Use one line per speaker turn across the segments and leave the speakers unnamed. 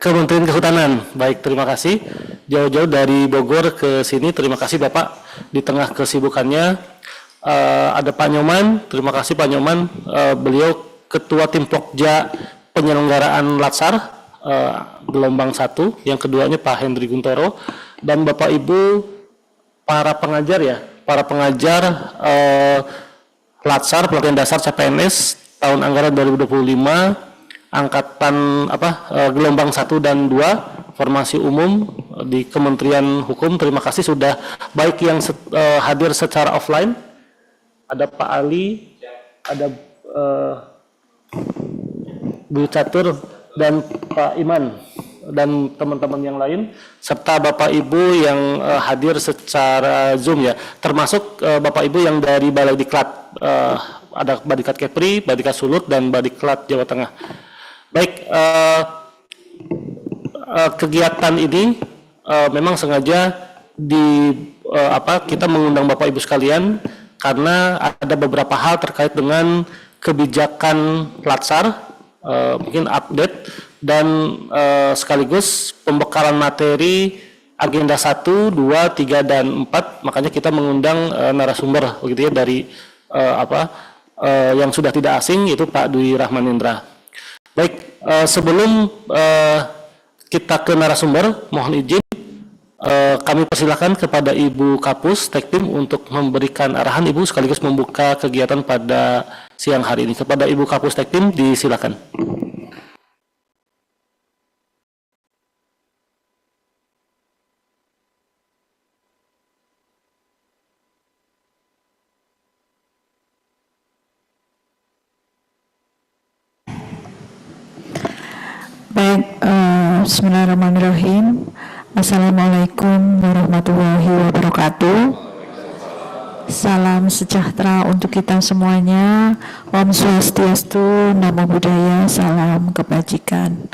Kementerian Kehutanan. Baik, terima kasih. Jauh-jauh dari Bogor ke sini, terima kasih Bapak. Di tengah kesibukannya ada Pak Nyoman. Terima kasih Pak Nyoman. Beliau Ketua Tim Pokja penyelenggaraan Latsar gelombang 1. Yang keduanya Pak Hendri Guntoro dan Bapak Ibu para pengajar ya, para pengajar Latsar pelatihan dasar CPNS tahun anggaran 2025. Angkatan gelombang 1 dan 2 formasi umum di Kementerian Hukum. Terima kasih sudah baik yang hadir secara offline. Ada Pak Ali, ada Bu Catur dan Pak Iman dan teman-teman yang lain serta Bapak Ibu yang hadir secara Zoom ya, termasuk Bapak Ibu yang dari Balai Diklat, ada Badiklat Kepri, Badiklat Sulut dan Badiklat Jawa Tengah. Baik, kegiatan ini memang sengaja kita mengundang Bapak Ibu sekalian karena ada beberapa hal terkait dengan kebijakan Latsar, mungkin update dan sekaligus pembekalan materi agenda 1, 2, 3 dan 4. Makanya kita mengundang narasumber begitu ya dari yang sudah tidak asing, yaitu Pak Dwi Rahmanindra. Baik, sebelum kita ke narasumber, mohon izin kami persilakan kepada Ibu Kapus Tektim untuk memberikan arahan Ibu sekaligus membuka kegiatan pada siang hari ini. Kepada Ibu Kapus Tektim disilakan.
Baik, bismillahirrahmanirrahim. Assalamualaikum warahmatullahi wabarakatuh. Salam sejahtera untuk kita semuanya. Om Swastiastu, Namo Buddhaya, salam kebajikan.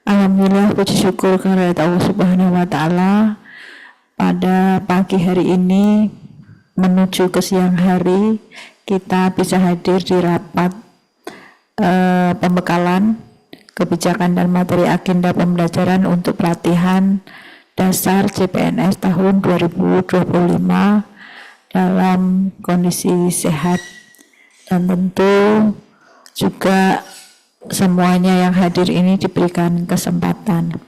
Alhamdulillah, puji syukur kehadirat Allah Subhanahu wa Ta'ala. Pada pagi hari ini menuju ke siang hari, kita bisa hadir di rapat pembekalan kebijakan dan materi agenda pembelajaran untuk pelatihan dasar CPNS tahun 2025 dalam kondisi sehat, dan tentu juga semuanya yang hadir ini diberikan kesempatan.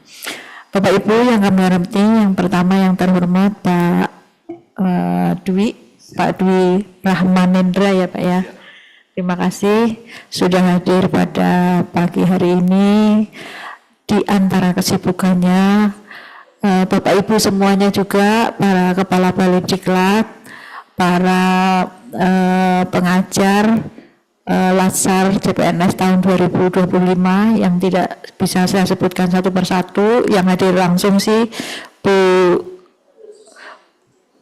Bapak Ibu yang kami hormati, yang pertama yang terhormat Pak Dwi Rahmanindra ya Pak ya. Terima kasih sudah hadir pada pagi hari ini. Di antara kesibukannya, Bapak Ibu semuanya juga, para Kepala Balai Diklat, para pengajar Latsar CPNS tahun 2025 yang tidak bisa saya sebutkan satu persatu, yang hadir langsung sih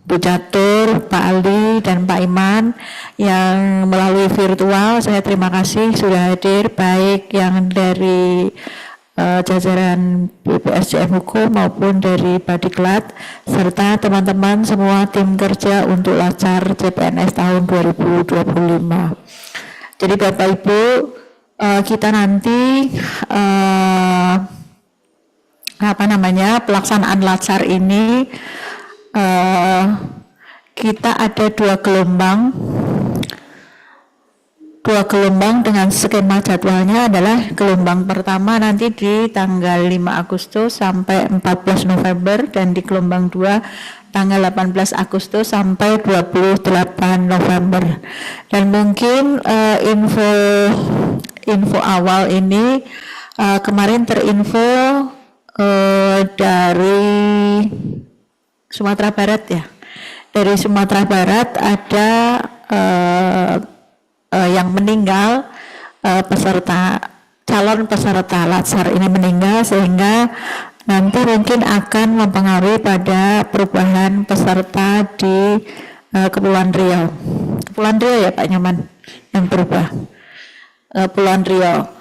Bu Catur, Pak Ali, dan Pak Iman. Yang melalui virtual, saya terima kasih sudah hadir, baik yang dari jajaran BPSDM Hukum maupun dari Badiklat, serta teman-teman semua tim kerja untuk Latsar CPNS tahun 2025. Jadi Bapak Ibu, kita nanti pelaksanaan Latsar ini kita ada dua gelombang dengan skema jadwalnya adalah gelombang pertama nanti di tanggal 5 Agustus sampai 14 November dan di gelombang 2 tanggal 18 Agustus sampai 28 November. Dan mungkin info awal ini kemarin terinfo dari Sumatera Barat ya. Dari Sumatera Barat ada yang meninggal, calon peserta Latsar ini meninggal, sehingga nanti mungkin akan mempengaruhi pada perubahan peserta di Kepulauan Riau. Kepulauan Riau ya Pak Nyoman yang berubah. Kepulauan Riau.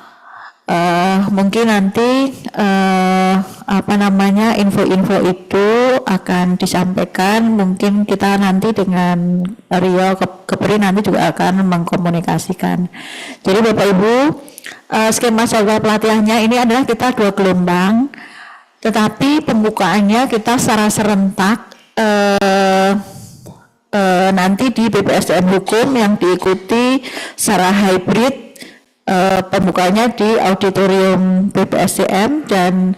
Mungkin nanti info-info itu akan disampaikan, mungkin kita nanti dengan Rio Kepri nanti juga akan mengkomunikasikan. Jadi Bapak Ibu, skema jadwal pelatihannya ini adalah kita 2 gelombang, tetapi pembukaannya kita secara serentak nanti di BPSDM Hukum yang diikuti secara hybrid. Pembukanya di auditorium BPSDM dan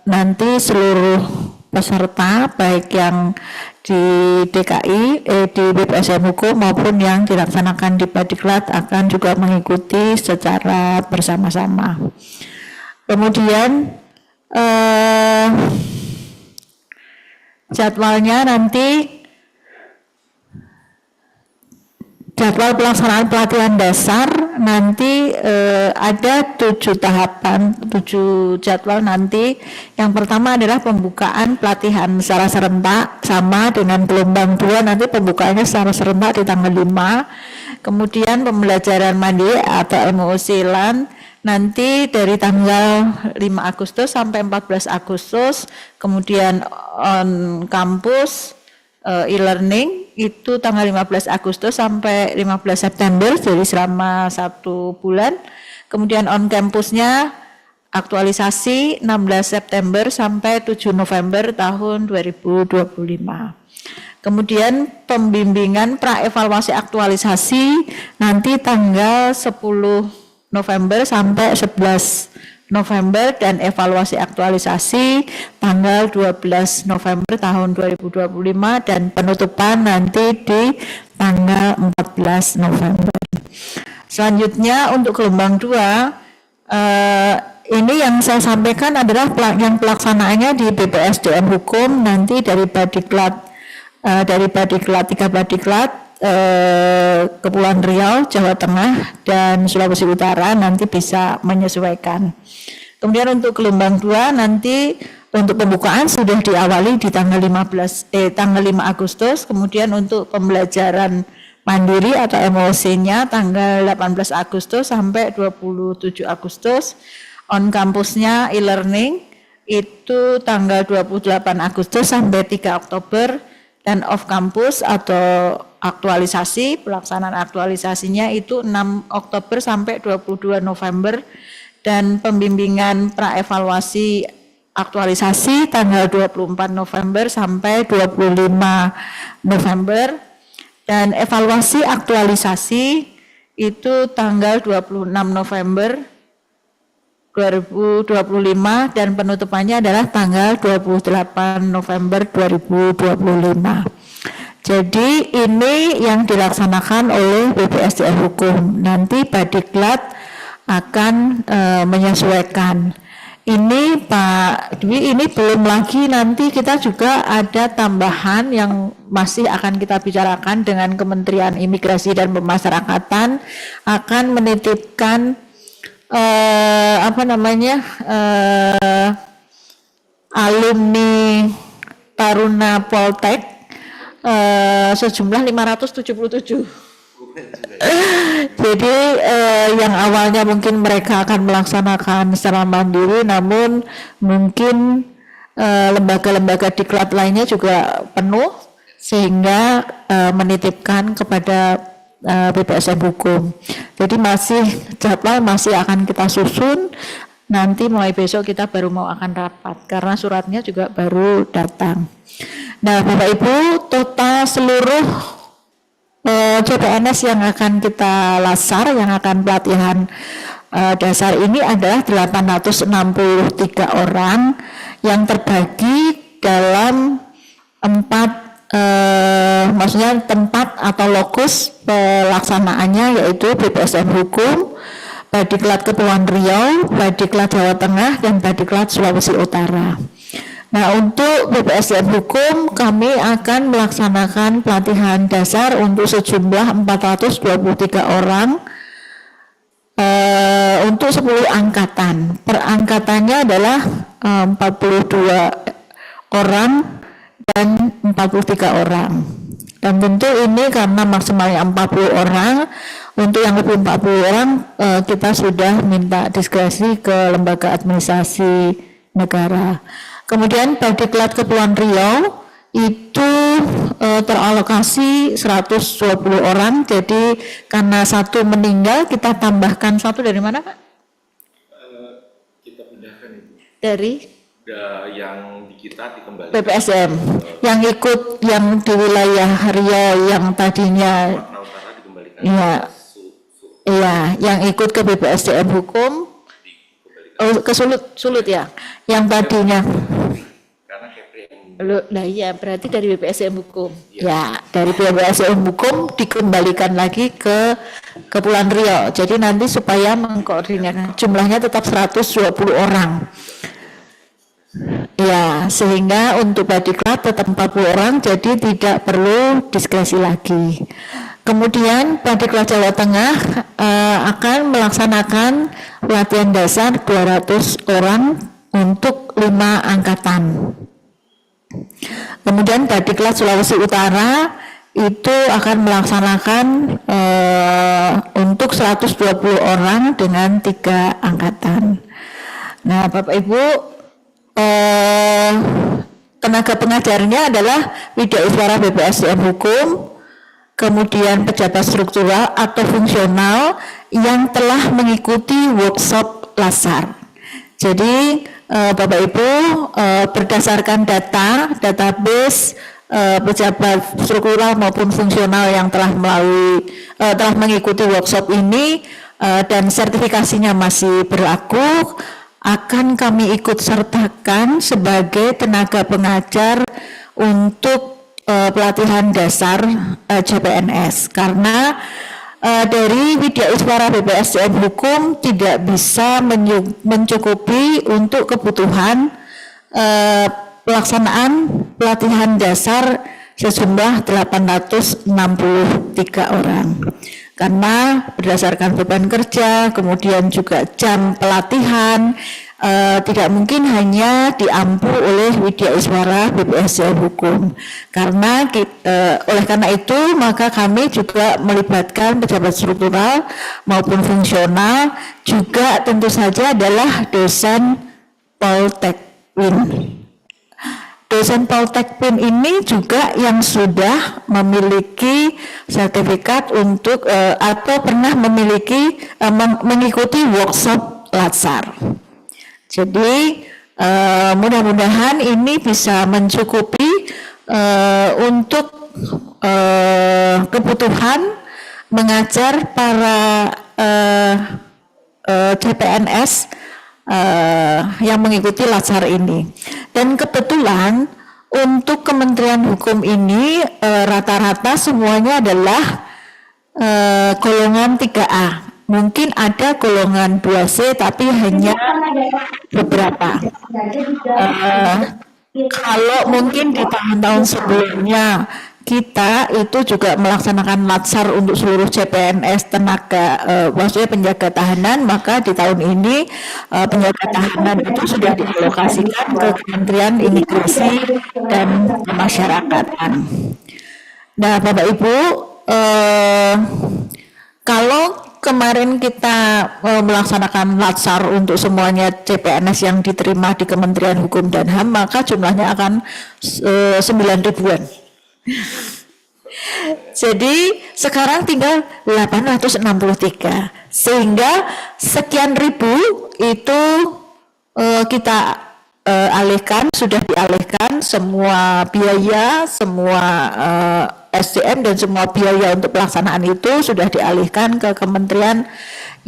nanti seluruh peserta baik yang di DKI, di BPSDM Hukum maupun yang dilaksanakan di Badiklat akan juga mengikuti secara bersama-sama. Kemudian jadwalnya nanti jadwal pelaksanaan pelatihan dasar nanti ada 7 tahapan, 7 jadwal nanti. Yang pertama adalah pembukaan pelatihan secara serentak sama dengan gelombang 2, nanti pembukaannya secara serentak di tanggal 5. Kemudian pembelajaran mandiri atau MOC LAN nanti dari tanggal 5 Agustus sampai 14 Agustus. Kemudian on campus e-learning itu tanggal 15 Agustus sampai 15 September, jadi selama 1 bulan. Kemudian on campusnya aktualisasi 16 September sampai 7 November tahun 2025. Kemudian pembimbingan praevaluasi aktualisasi nanti tanggal 10 November sampai 11 November dan evaluasi aktualisasi tanggal 12 November tahun 2025 dan penutupan nanti di tanggal 14 November. Selanjutnya untuk gelombang 2 ini yang saya sampaikan adalah yang pelaksanaannya di BPSDM Hukum nanti dari Badiklat 3 Badiklat Kepulauan Riau, Jawa Tengah dan Sulawesi Utara nanti bisa menyesuaikan. Kemudian untuk gelombang 2 nanti untuk pembukaan sudah diawali di tanggal 5 Agustus, kemudian untuk pembelajaran mandiri atau MOC-nya tanggal 18 Agustus sampai 27 Agustus. On kampusnya e-learning itu tanggal 28 Agustus sampai 3 Oktober dan off kampus atau aktualisasi, pelaksanaan aktualisasinya itu 6 Oktober sampai 22 November dan pembimbingan praevaluasi aktualisasi tanggal 24 November sampai 25 November dan evaluasi aktualisasi itu tanggal 26 November 2025 dan penutupannya adalah tanggal 28 November 2025. Jadi ini yang dilaksanakan oleh BPSDM Hukum. Nanti Badiklat akan menyesuaikan. Ini Pak Dwi, ini belum lagi nanti kita juga ada tambahan yang masih akan kita bicarakan dengan Kementerian Imigrasi dan Pemasyarakatan akan menitipkan alumni Taruna Poltek sejumlah 577. Jadi yang awalnya mungkin mereka akan melaksanakan secara mandiri, namun mungkin lembaga-lembaga diklat lainnya juga penuh sehingga menitipkan kepada BPSDM Hukum. Jadi jadwal masih akan kita susun. Nanti mulai besok kita baru mau akan rapat karena suratnya juga baru datang. Nah, Bapak Ibu, total seluruh CPNS yang akan kita lasar, yang akan pelatihan dasar ini adalah 863 orang yang terbagi dalam 4 maksudnya tempat atau lokus pelaksanaannya yaitu BPSDM Hukum, Badiklat Kepulauan Riau, Badiklat Jawa Tengah, dan Badiklat Sulawesi Utara. Nah, untuk BPSDM Hukum kami akan melaksanakan pelatihan dasar untuk sejumlah 423 orang untuk 10 angkatan. Per angkatannya adalah 42 orang dan 43 orang. Dan tentu ini karena maksimalnya 40 orang, untuk yang lebih 40 orang kita sudah minta diskresi ke lembaga administrasi negara. Kemudian Badiklat Kepulauan Riau itu teralokasi 120 orang, jadi karena satu meninggal kita tambahkan satu dari mana Pak?
Kita pindahkan itu.
Dari?
Yang di kita dikembalikan.
PPSM, yang ikut yang di wilayah Riau yang tadinya
Warna Utara dikembalikan.
Iya, iya, yang ikut ke BPSDM Hukum, ke Sulut ya, yang tadinya.
Karena Kepri yang
Nah iya, berarti dari BPSDM Hukum. Ya, dari BPSDM Hukum dikembalikan lagi ke Kepulauan Riau. Jadi nanti supaya mengkoordinasikan jumlahnya tetap 120 orang. Ya, sehingga untuk Badiklat tetap 40 orang, jadi tidak perlu diskresi lagi. Kemudian Badiklat Jawa Tengah akan melaksanakan pelatihan dasar 200 orang untuk 5 angkatan. Kemudian Badiklat Sulawesi Utara itu akan melaksanakan untuk 120 orang dengan 3 angkatan. Nah, Bapak Ibu, tenaga pengajarnya adalah Widaiswara BPSDM Hukum, kemudian pejabat struktural atau fungsional yang telah mengikuti workshop LASAR. Jadi Bapak Ibu berdasarkan database pejabat struktural maupun fungsional yang telah mengikuti workshop ini dan sertifikasinya masih berlaku, akan kami ikut sertakan sebagai tenaga pengajar untuk pelatihan dasar CPNS, karena dari Widaiswara BPSDM Hukum tidak bisa mencukupi untuk kebutuhan pelaksanaan pelatihan dasar sejumlah 863 orang. Karena berdasarkan beban kerja, kemudian juga jam pelatihan, tidak mungkin hanya diampu oleh Widaiswara BPSDM Hukum. Oleh karena itu, maka kami juga melibatkan pejabat struktural maupun fungsional, juga tentu saja adalah dosen Poltekwin. Dosen Poltekwin ini juga yang sudah memiliki sertifikat untuk atau pernah mengikuti workshop LASAR. Jadi mudah-mudahan ini bisa mencukupi untuk kebutuhan mengajar para CPNS yang mengikuti LASAR ini. Dan kebetulan untuk Kementerian Hukum ini rata-rata semuanya adalah golongan 3A. Mungkin ada golongan 2C tapi hanya beberapa. Kalau mungkin di tahun-tahun sebelumnya kita itu juga melaksanakan LASAR untuk seluruh CPNS tenaga, maksudnya penjaga tahanan, maka di tahun ini penjaga tahanan itu sudah dialokasikan ke Kementerian Imigrasi dan Pemasyarakatan. Nah, Bapak Ibu, kalau kemarin kita melaksanakan LASAR untuk semuanya CPNS yang diterima di Kementerian Hukum dan HAM, maka jumlahnya akan 9 ribuan. Jadi sekarang tinggal 863, sehingga sekian ribu itu kita alihkan, sudah dialihkan semua biaya, semua SDM dan semua biaya untuk pelaksanaan itu sudah dialihkan ke kementerian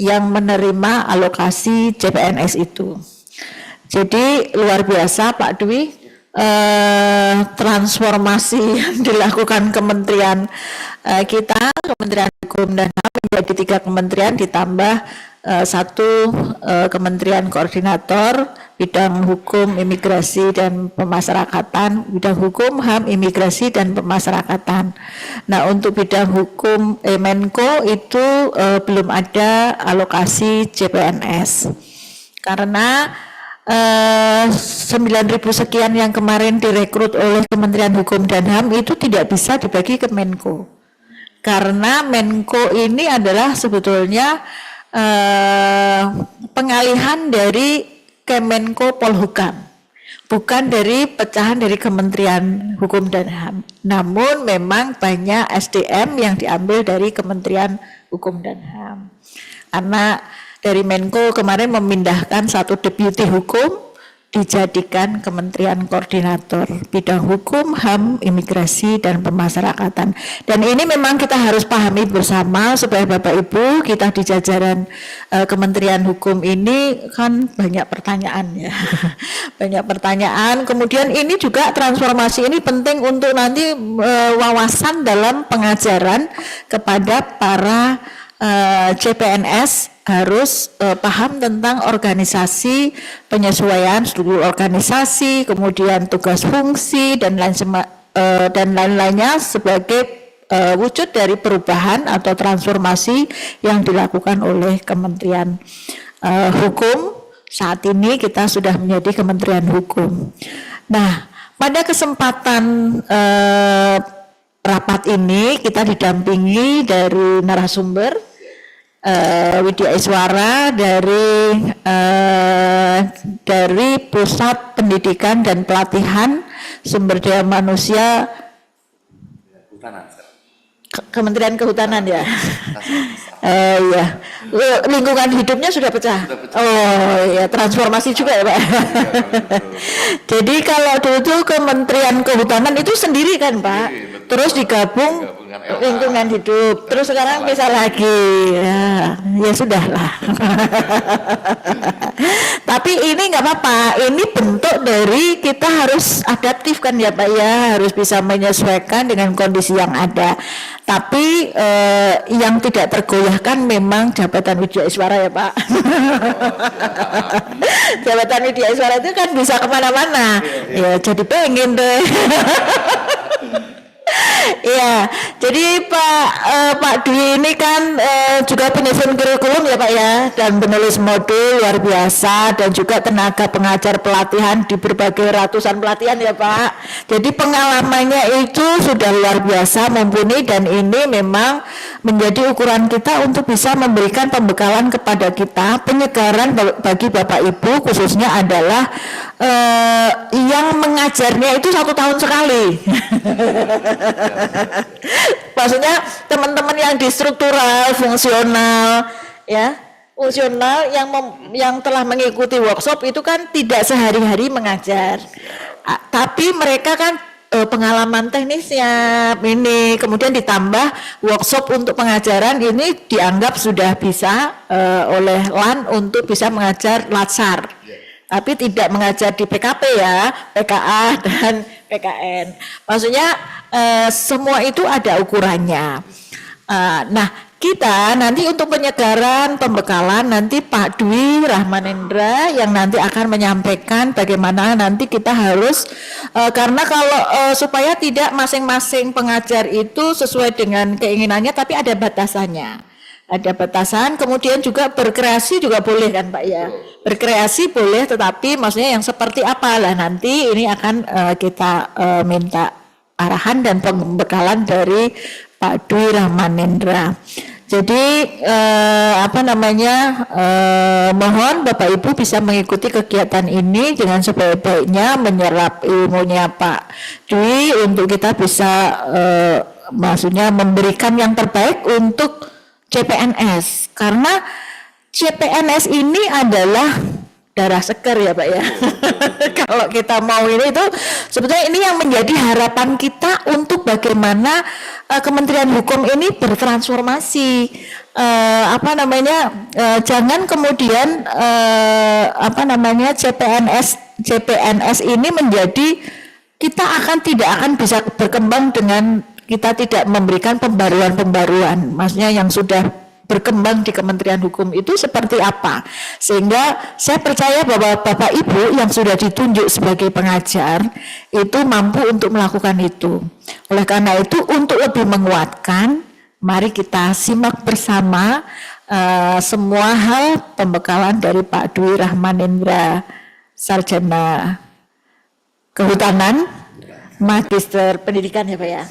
yang menerima alokasi CPNS itu. Jadi luar biasa Pak Dwi, transformasi yang dilakukan kementerian kita, Kementerian Hukum dan HAM menjadi 3 kementerian ditambah 1 kementerian koordinator bidang hukum, imigrasi dan pemasyarakatan, bidang hukum, HAM, imigrasi dan pemasyarakatan. Nah, untuk bidang hukum Menko itu belum ada alokasi CPNS karena 9.000 sekian yang kemarin direkrut oleh Kementerian Hukum dan HAM itu tidak bisa dibagi ke Menko, karena Menko ini adalah sebetulnya pengalihan dari Kemenko Polhukam, bukan dari pecahan dari Kementerian Hukum dan HAM. Namun memang banyak SDM yang diambil dari Kementerian Hukum dan HAM. Karena dari Menko kemarin memindahkan satu deputi hukum dijadikan Kementerian Koordinator Bidang Hukum, HAM, Imigrasi, dan Pemasyarakatan. Dan ini memang kita harus pahami bersama supaya Bapak Ibu kita di jajaran Kementerian Hukum ini kan banyak pertanyaan ya. Banyak pertanyaan. Kemudian ini juga transformasi ini penting untuk nanti wawasan dalam pengajaran kepada para CPNS harus paham tentang organisasi, penyesuaian struktur organisasi, kemudian tugas fungsi dan lain-lainnya sebagai wujud dari perubahan atau transformasi yang dilakukan oleh Kementerian Hukum. Saat ini kita sudah menjadi Kementerian Hukum. Nah, pada kesempatan rapat ini kita didampingi dari narasumber Widya Iswara dari Pusat Pendidikan dan Pelatihan Sumber Daya Manusia Kementerian Kehutanan ya. Iya. Lingkungan hidupnya sudah pecah. Oh ya, transformasi juga ya Pak. Jadi kalau dulu Kementerian Kehutanan itu sendiri kan Pak. Terus digabung lingkungan hidup. Terus sekarang bisa lagi. Ya sudahlah. Tapi ini nggak apa-apa. Ini bentuk dari kita harus adaptif kan ya Pak ya. Harus bisa menyesuaikan dengan kondisi yang ada. Tapi yang tidak tergoyahkan memang jabatan Widya Iswara ya Pak. Jabatan Widya Iswara itu kan bisa kemana-mana. Ya jadi pengen deh. Iya, jadi Pak Dwi ini kan juga penyusun kurikulum ya Pak ya, dan penulis modul luar biasa, dan juga tenaga pengajar pelatihan di berbagai ratusan pelatihan ya Pak. Jadi pengalamannya itu sudah luar biasa, mumpuni, dan ini memang menjadi ukuran kita untuk bisa memberikan pembekalan kepada kita. Penyegaran bagi Bapak Ibu khususnya adalah yang mengajarnya itu 1 tahun sekali. Maksudnya teman-teman yang di struktural, fungsional, ya, fungsional yang telah mengikuti workshop itu kan tidak sehari-hari mengajar, tapi mereka kan pengalaman teknisnya ini, kemudian ditambah workshop untuk pengajaran ini dianggap sudah bisa oleh LAN untuk bisa mengajar latsar. Tapi tidak mengajar di PKP ya, PKA dan PKN. Maksudnya semua itu ada ukurannya. Nah, kita nanti untuk penyegaran, pembekalan nanti Pak Dwi Rahmanendra yang nanti akan menyampaikan bagaimana nanti kita harus karena kalau supaya tidak masing-masing pengajar itu sesuai dengan keinginannya, tapi ada batasannya. Ada batasan, kemudian juga berkreasi juga boleh kan Pak ya. Berkreasi boleh, tetapi maksudnya yang seperti apa lah nanti ini akan kita minta arahan dan pembekalan dari Pak Dwi Rahmanendra. Jadi mohon Bapak Ibu bisa mengikuti kegiatan ini dengan sebaik-baiknya, menyerap ilmunya Pak Dwi untuk kita bisa maksudnya memberikan yang terbaik untuk CPNS, karena CPNS ini adalah darah segar ya Pak ya. Kalau kita mau ini itu sebetulnya ini yang menjadi harapan kita untuk bagaimana Kementerian Hukum ini bertransformasi. Jangan kemudian CPNS ini menjadi kita tidak akan bisa berkembang dengan kita tidak memberikan pembaruan-pembaruan, maksudnya yang sudah berkembang di Kementerian Hukum itu seperti apa, sehingga saya percaya bahwa Bapak Ibu yang sudah ditunjuk sebagai pengajar itu mampu untuk melakukan itu. Oleh karena itu untuk lebih menguatkan, mari kita simak bersama semua hal pembekalan dari Pak Dwi Rahmanendra, Sarjana Kehutanan, Magister Pendidikan ya Pak ya.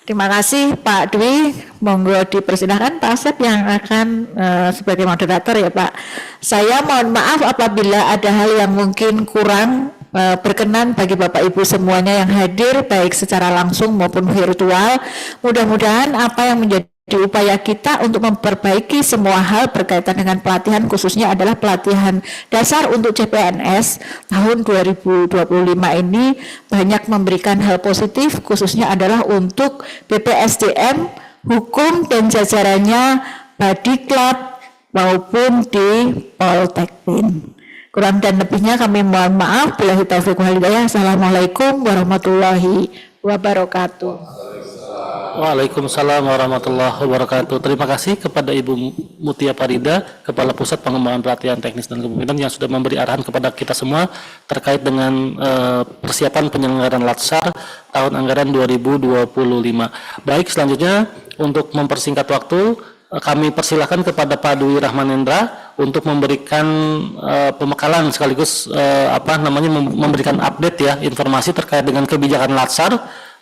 Terima kasih Pak Dwi, monggo dipersilahkan Pak Asep yang akan sebagai moderator ya Pak. Saya mohon maaf apabila ada hal yang mungkin kurang berkenan bagi Bapak Ibu semuanya yang hadir baik secara langsung maupun virtual. Mudah-mudahan apa yang menjadi upaya kita untuk memperbaiki semua hal berkaitan dengan pelatihan khususnya adalah pelatihan dasar untuk CPNS tahun 2025 ini banyak memberikan hal positif khususnya adalah untuk BPSDM, hukum dan jajarannya Badiklat maupun di Poltekpin. Kurang dan lebihnya kami mohon maaf. Billahi taufiq wal hidayah. Assalamualaikum warahmatullahi wabarakatuh.
Waalaikumsalam warahmatullahi wabarakatuh. Terima kasih kepada Ibu Mutia Farida, Kepala Pusat Pengembangan Pelatihan Teknis dan Kepemimpinan yang sudah memberi arahan kepada kita semua terkait dengan persiapan penyelenggaraan Latsar tahun anggaran 2025. Baik, selanjutnya untuk mempersingkat waktu, kami persilahkan kepada Pak Dwi Rahmanendra untuk memberikan pembekalan sekaligus memberikan update ya informasi terkait dengan kebijakan Latsar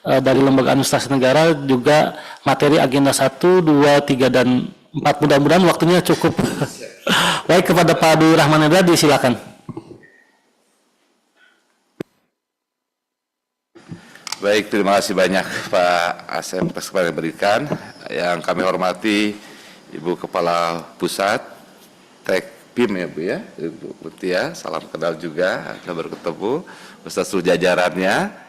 dari Lembaga Administrasi Negara, juga materi agenda 1, 2, 3, dan 4. Mudah-mudahan waktunya cukup. Baik, kepada Pak Dwi Rahmanendra disilakan.
Baik, terima kasih banyak Pak Asep atas kesempatan yang diberikan. Yang kami hormati Ibu Kepala Pusat Tekpim ya Bu ya, Ibu Mutia, salam kenal juga, kita baru ketemu beserta seluruh jajarannya.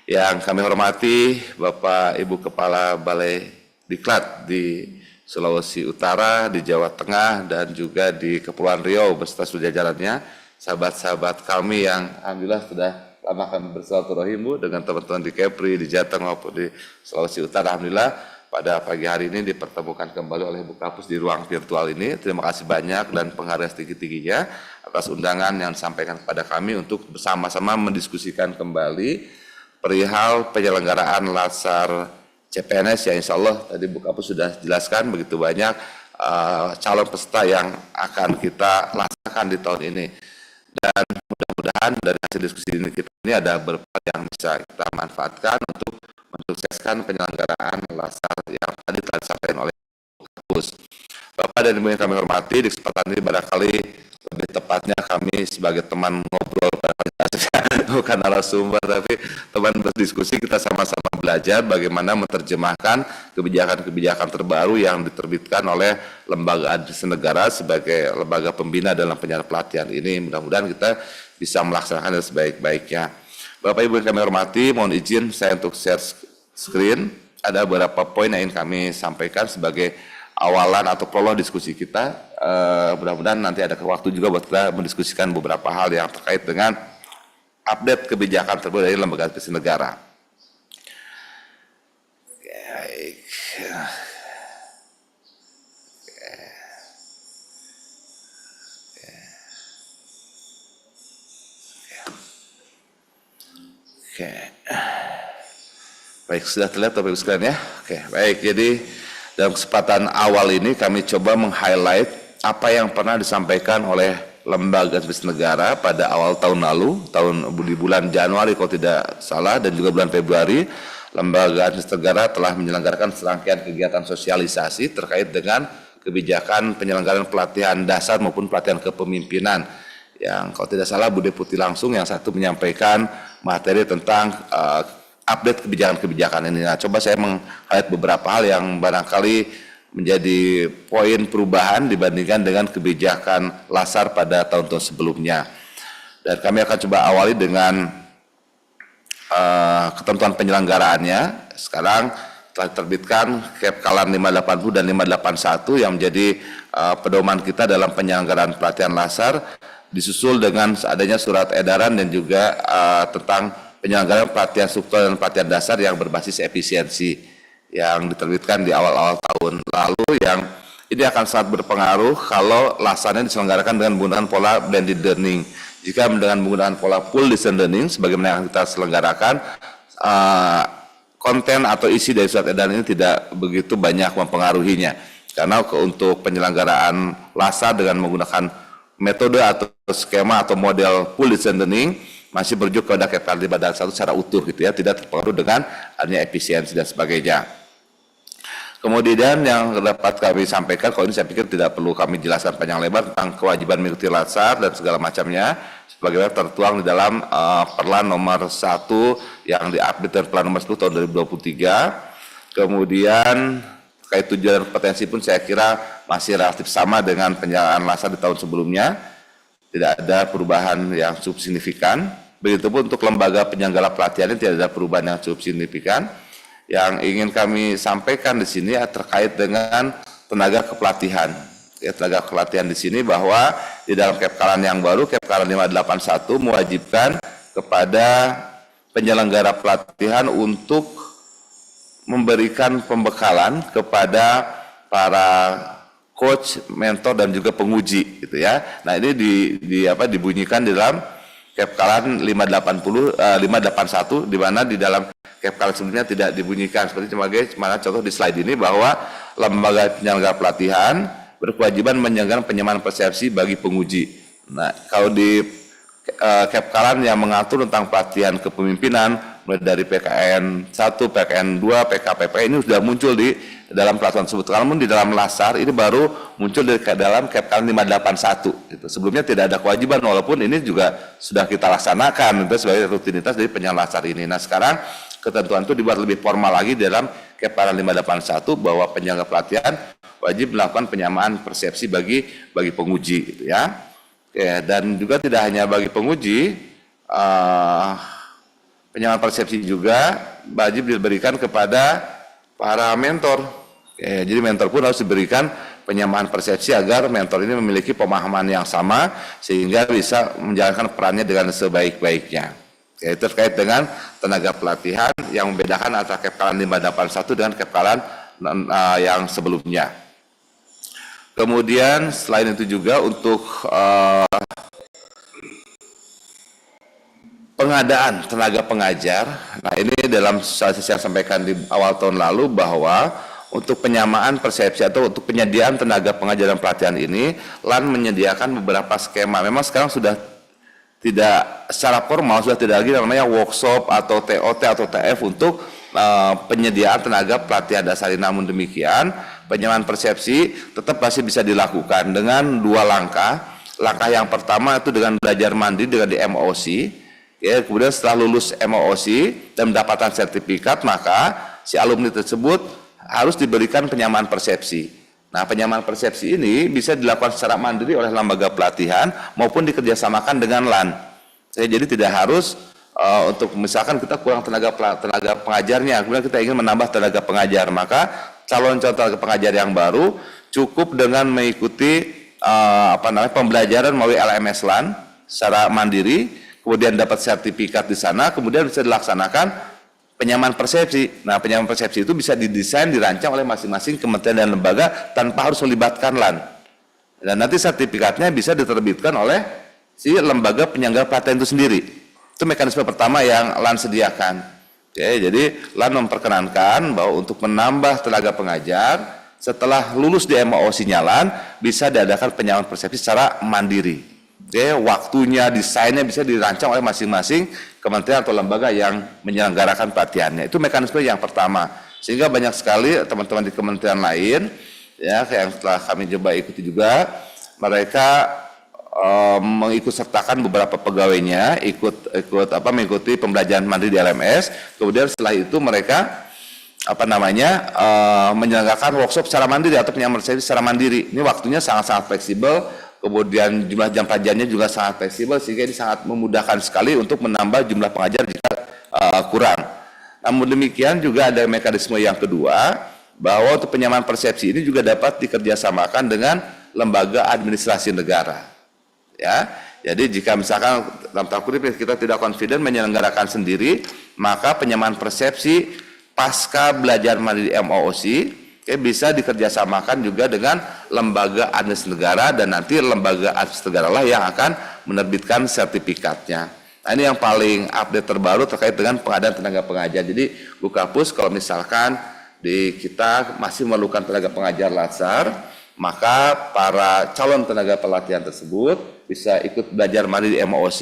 Yang kami hormati Bapak Ibu Kepala Balai Diklat di Sulawesi Utara, di Jawa Tengah, dan juga di Kepulauan Riau beserta seluruh jajarannya, sahabat-sahabat kami yang alhamdulillah sudah lama kami bersilaturahim Bu dengan teman-teman di Kepri, di Jateng maupun di Sulawesi Utara. Alhamdulillah pada pagi hari ini dipertemukan kembali oleh Ibu Kapus di ruang virtual ini. Terima kasih banyak dan penghargaan setinggi-tingginya atas undangan yang disampaikan kepada kami untuk bersama-sama mendiskusikan kembali perihal penyelenggaraan Latsar CPNS yang insya Allah tadi Bu Kapus sudah jelaskan begitu banyak calon peserta yang akan kita laksanakan di tahun ini. Dan mudah-mudahan dari hasil diskusi ini ada beberapa yang bisa kita manfaatkan untuk mensukseskan penyelenggaraan Latsar yang tadi telah disampaikan oleh Bu Kapus. Bapak dan Ibu yang kami hormati, di kesempatan ini barangkali lebih tepatnya kami sebagai teman ngobrol bukan narasumber tapi teman berdiskusi, kita sama-sama belajar bagaimana menerjemahkan kebijakan-kebijakan terbaru yang diterbitkan oleh Lembaga Administrasi Negara sebagai lembaga pembina dalam penyelenggaraan pelatihan ini. Mudah-mudahan kita bisa melaksanakan dengan sebaik-baiknya. Bapak Ibu yang kami hormati, mohon izin saya untuk share screen. Ada beberapa poin yang ingin kami sampaikan sebagai awalan atau prolog diskusi kita. Mudah-mudahan nanti ada waktu juga buat kita mendiskusikan beberapa hal yang terkait dengan update kebijakan terbaru dari Lembaga Administrasi Negara. Oke. Baik, sudah terlihat Bapak Ibu sekalian ya. Oke, baik. Jadi dalam kesempatan awal ini kami coba meng-highlight apa yang pernah disampaikan oleh Lembaga Administrasi Negara pada awal tahun lalu, di bulan Januari kalau tidak salah, dan juga bulan Februari, Lembaga Administrasi Negara telah menyelenggarakan serangkaian kegiatan sosialisasi terkait dengan kebijakan penyelenggaraan pelatihan dasar maupun pelatihan kepemimpinan. Yang kalau tidak salah Bu Deputi langsung yang satu menyampaikan materi tentang update kebijakan-kebijakan ini. Nah, coba saya meng-highlight beberapa hal yang barangkali menjadi poin perubahan dibandingkan dengan kebijakan Latsar pada tahun-tahun sebelumnya. Dan kami akan coba awali dengan ketentuan penyelenggaraannya. Sekarang telah diterbitkan Kepkalan 580 dan 581 yang menjadi pedoman kita dalam penyelenggaraan pelatihan Latsar, disusul dengan adanya surat edaran dan juga tentang penyelenggaraan pelatihan struktural dan pelatihan dasar yang berbasis efisiensi yang diterbitkan di awal-awal tahun lalu, yang ini akan sangat berpengaruh kalau Latsarnya diselenggarakan dengan menggunakan pola blended learning. Jika dengan menggunakan pola full distance learning sebagaimana yang kita selenggarakan, konten atau isi dari surat edaran ini tidak begitu banyak mempengaruhinya, karena untuk penyelenggaraan Latsar dengan menggunakan metode atau skema atau model full distance learning, masih merujuk kepada KPKN 5 dan 1 secara utuh gitu ya, tidak terpengaruh dengan adanya efisiensi dan sebagainya. Kemudian yang dapat kami sampaikan, kalau ini saya pikir tidak perlu kami jelaskan panjang lebar tentang kewajiban mengikuti latsar dan segala macamnya, sebagaimana tertuang di dalam Perlan nomor 1 yang diupdate dari Perlan nomor 10 tahun 2023. Kemudian terkait tujuan dan potensi pun saya kira masih relatif sama dengan penyelenggaraan latsar di tahun sebelumnya, tidak ada perubahan yang cukup signifikan. Begitupun untuk lembaga penyelenggara pelatihan ini tidak ada perubahan yang cukup signifikan. Yang ingin kami sampaikan di sini terkait dengan tenaga kepelatihan. Ya, tenaga kepelatihan di sini bahwa di dalam KEPKALAN yang baru, KEPKALAN 581 mewajibkan kepada penyelenggara pelatihan untuk memberikan pembekalan kepada para coach, mentor dan juga penguji gitu ya. Nah, ini dibunyikan di dalam KEPKALAN 581 di mana di dalam KEPKALAN sebelumnya tidak dibunyikan, seperti mana contoh di slide ini bahwa lembaga penyelenggara pelatihan berkewajiban menyelenggarakan penyamaan persepsi bagi penguji. Nah, kalau di KEPKALAN yang mengatur tentang pelatihan kepemimpinan mulai dari PKN 1, PKN 2, PKPP ini sudah muncul di dalam peraturan tersebut. Namun di dalam latsar ini baru muncul di dalam KEPKALAN 581. Gitu. Sebelumnya tidak ada kewajiban, walaupun ini juga sudah kita laksanakan itu sebagai rutinitas dari penyelenggaraan latsar ini. Nah, sekarang ketentuan itu dibuat lebih formal lagi dalam KEPKALAN 581 bahwa penyelenggara pelatihan wajib melakukan penyamaan persepsi bagi penguji, gitu ya. Oke, dan juga tidak hanya bagi penguji, penyamaan persepsi juga wajib diberikan kepada para mentor. Oke, jadi mentor pun harus diberikan penyamaan persepsi agar mentor ini memiliki pemahaman yang sama sehingga bisa menjalankan perannya dengan sebaik-baiknya. Itu terkait dengan tenaga pelatihan yang membedakan antara KEPKALAN 581 dengan KEPKALAN yang sebelumnya. Kemudian selain itu juga untuk pengadaan tenaga pengajar. Nah, ini dalam saya sampaikan di awal tahun lalu bahwa untuk penyamaan persepsi atau untuk penyediaan tenaga pengajar dan pelatihan ini, LAN menyediakan beberapa skema. Memang sekarang sudah tidak secara formal, sudah tidak lagi namanya workshop atau TOT atau TF untuk penyediaan tenaga pelatihan dasar. Namun demikian, penyamaan persepsi tetap masih bisa dilakukan dengan dua langkah. Langkah yang pertama itu dengan belajar mandiri dengan di MOC. Ya, kemudian setelah lulus MOC dan mendapatkan sertifikat, maka si alumni tersebut harus diberikan penyamaan persepsi. Nah, penyamaan persepsi ini bisa dilakukan secara mandiri oleh lembaga pelatihan maupun dikerjasamakan dengan LAN. Jadi tidak harus untuk misalkan kita kurang tenaga pengajarnya, kemudian kita ingin menambah tenaga pengajar, maka calon-calon tenaga pengajar yang baru cukup dengan mengikuti pembelajaran melalui LMS LAN secara mandiri, kemudian dapat sertifikat di sana, kemudian bisa dilaksanakan penyamaan persepsi. Nah, penyamaan persepsi itu bisa didesain, dirancang oleh masing-masing kementerian dan lembaga tanpa harus melibatkan LAN. Dan nanti sertifikatnya bisa diterbitkan oleh si lembaga penyelenggara pelatihan itu sendiri. Itu mekanisme pertama yang LAN sediakan. Oke, jadi LAN memperkenankan bahwa untuk menambah tenaga pengajar, setelah lulus di MOC-nya LAN, bisa diadakan penyamaan persepsi secara mandiri. Oke, waktunya, desainnya bisa dirancang oleh masing-masing kementerian atau lembaga yang menyelenggarakan pelatihannya. Itu mekanisme yang pertama. Sehingga banyak sekali teman-teman di kementerian lain, ya, yang setelah kami coba ikuti juga, mereka mengikut sertakan beberapa pegawainya mengikuti pembelajaran mandiri di LMS. Kemudian setelah itu mereka menyelenggarakan workshop secara mandiri atau penyamaan persepsi secara mandiri. Ini waktunya sangat-sangat fleksibel. Kemudian jumlah jam pelajarannya juga sangat fleksibel, sehingga ini sangat memudahkan sekali untuk menambah jumlah pengajar jika kurang. Namun demikian juga ada mekanisme yang kedua, bahwa untuk penyamaan persepsi ini juga dapat dikerjasamakan dengan lembaga administrasi negara. Ya, jadi jika misalkan dalam tanda kutip kita tidak confident menyelenggarakan sendiri, maka penyamaan persepsi pasca belajar mandiri MOOC bisa dikerjasamakan juga dengan lembaga administrasi negara, dan nanti lembaga administrasi negara lah yang akan menerbitkan sertifikatnya. Nah, ini yang paling update terbaru terkait dengan pengadaan tenaga pengajar. Jadi Bu Kapus, kalau misalkan di kita masih memerlukan tenaga pengajar latsar, maka para calon tenaga pelatihan tersebut bisa ikut belajar mandiri di MOOC,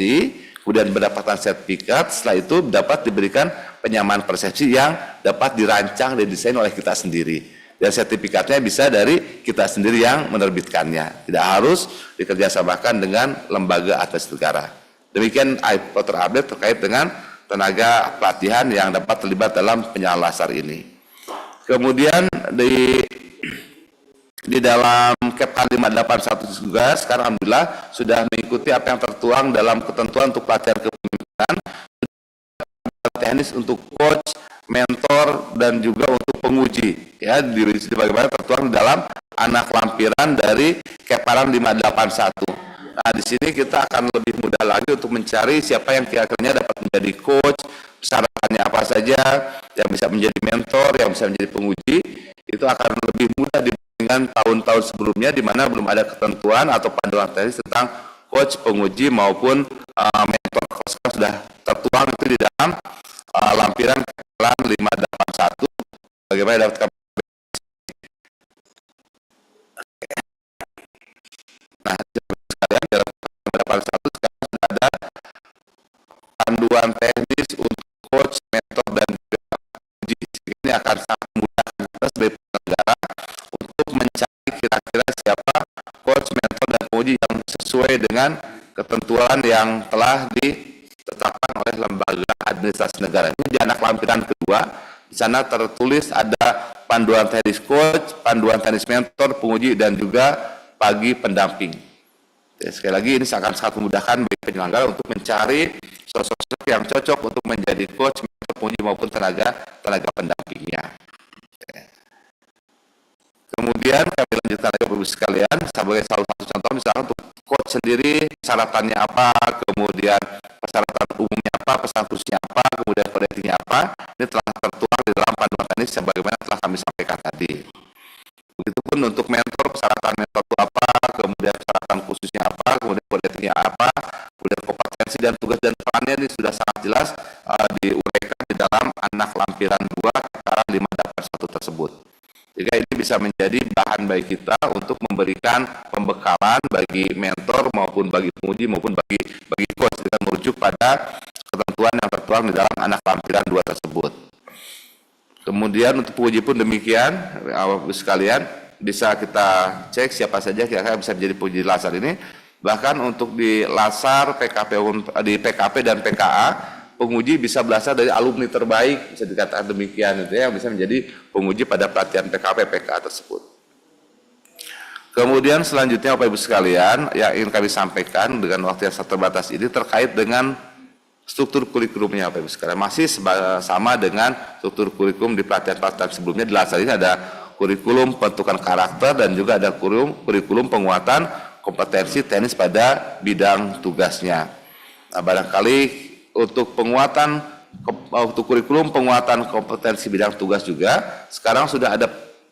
kemudian mendapatkan sertifikat, setelah itu dapat diberikan penyamaan persepsi yang dapat dirancang dan didesain oleh kita sendiri. Dan sertifikatnya bisa dari kita sendiri yang menerbitkannya, tidak harus dikerjasamakan dengan lembaga atas negara. Demikian info terupdate terkait dengan tenaga pelatihan yang dapat terlibat dalam penyalaan laser ini. Kemudian di dalam Kepkan 581 juga sekarang alhamdulillah sudah mengikuti apa yang tertuang dalam ketentuan untuk pelatihan kepemimpinan teknis untuk coach, mentor, dan juga untuk penguji. Ya, bagaimana tertuang di dalam anak lampiran dari Kepkan 581. Nah, di sini kita akan lebih mudah lagi untuk mencari siapa yang kira-kira dapat menjadi coach, persyaratannya apa saja, yang bisa menjadi mentor, yang bisa menjadi penguji. Itu akan lebih mudah dibandingkan tahun-tahun sebelumnya di mana belum ada ketentuan atau panduan teknis tentang coach, penguji maupun mentor. Sekarang sudah tertuang itu di dalam lampiran Keplan 581. Bagaimana dapat nah, sekalian dalam 581 sekarang sudah ada panduan teknis untuk coach, mentor, dan penguji. Ini akan sangat mudah kita sebagai penyelenggara untuk mencari kira-kira siapa coach, mentor, dan penguji yang sesuai dengan ketentuan yang telah ditetapkan oleh lembaga administrasi negara. Ini di anak lampiran kedua, di sana tertulis ada panduan teknis coach, panduan teknis mentor, penguji, dan juga bagi pendamping. Ya, sekali lagi ini akan sangat memudahkan bagi penyelenggara untuk mencari sosok yang cocok untuk menjadi coach, mentor, penguji maupun tenaga pendampingnya. Kemudian kami lanjutkan lagi Bapak Ibu sekalian sebagai salah satu contoh misalkan untuk coach sendiri persyaratannya apa, kemudian persyaratan umumnya apa, persyaratan khususnya apa, kemudian kode etiknya apa. Ini telah tertuang di dalam panduan teknis sebagaimana telah kami sampaikan tadi. Begitupun untuk mentor, persyaratan mentor itu apa, kemudian persyaratan khususnya apa, kemudian kode etiknya apa, kemudian kompetensi dan tugas dan perannya ini sudah sangat jelas diuraikan di dalam anak lampiran 2 Kepkan 581 tersebut. Jika ini bisa menjadi bahan bagi kita untuk memberikan pembekalan bagi mentor maupun bagi penguji maupun bagi coach dengan merujuk pada ketentuan yang tertuang di dalam anak lampiran 2 tersebut. Kemudian untuk penguji pun demikian, Bapak Ibu sekalian, bisa kita cek siapa saja kira-kira bisa menjadi penguji laser ini. Bahkan untuk di laser di PKP dan PKA, penguji bisa berasal dari alumni terbaik, bisa dikatakan demikian, itu ya, yang bisa menjadi penguji pada pelatihan PKP PKA tersebut. Kemudian selanjutnya Bapak Ibu sekalian, yang ingin kami sampaikan dengan waktu yang sangat terbatas ini terkait dengan struktur kurikulumnya Bapak Ibu sekalian. Masih sama dengan struktur kurikulum di pelatihan-pelatihan sebelumnya. Di laser ini ada kurikulum pembentukan karakter dan juga ada kurikulum penguatan kompetensi teknis pada bidang tugasnya. Nah, barangkali untuk kurikulum penguatan kompetensi bidang tugas juga sekarang sudah ada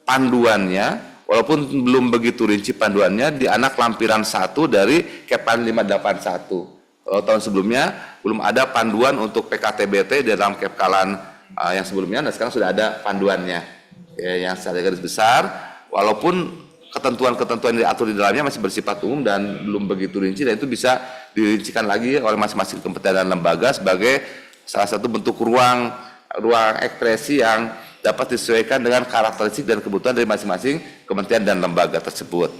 panduannya, walaupun belum begitu rinci panduannya di anak lampiran 1 dari Kepkan 581. Kalau tahun sebelumnya belum ada panduan untuk PKTBT dalam Kepkalan yang sebelumnya, dan sekarang sudah ada panduannya yang secara garis besar, walaupun ketentuan-ketentuan yang diatur di dalamnya masih bersifat umum dan belum begitu rinci, dan itu bisa dirincikan lagi oleh masing-masing kementerian dan lembaga sebagai salah satu bentuk ruang ekspresi yang dapat disesuaikan dengan karakteristik dan kebutuhan dari masing-masing kementerian dan lembaga tersebut.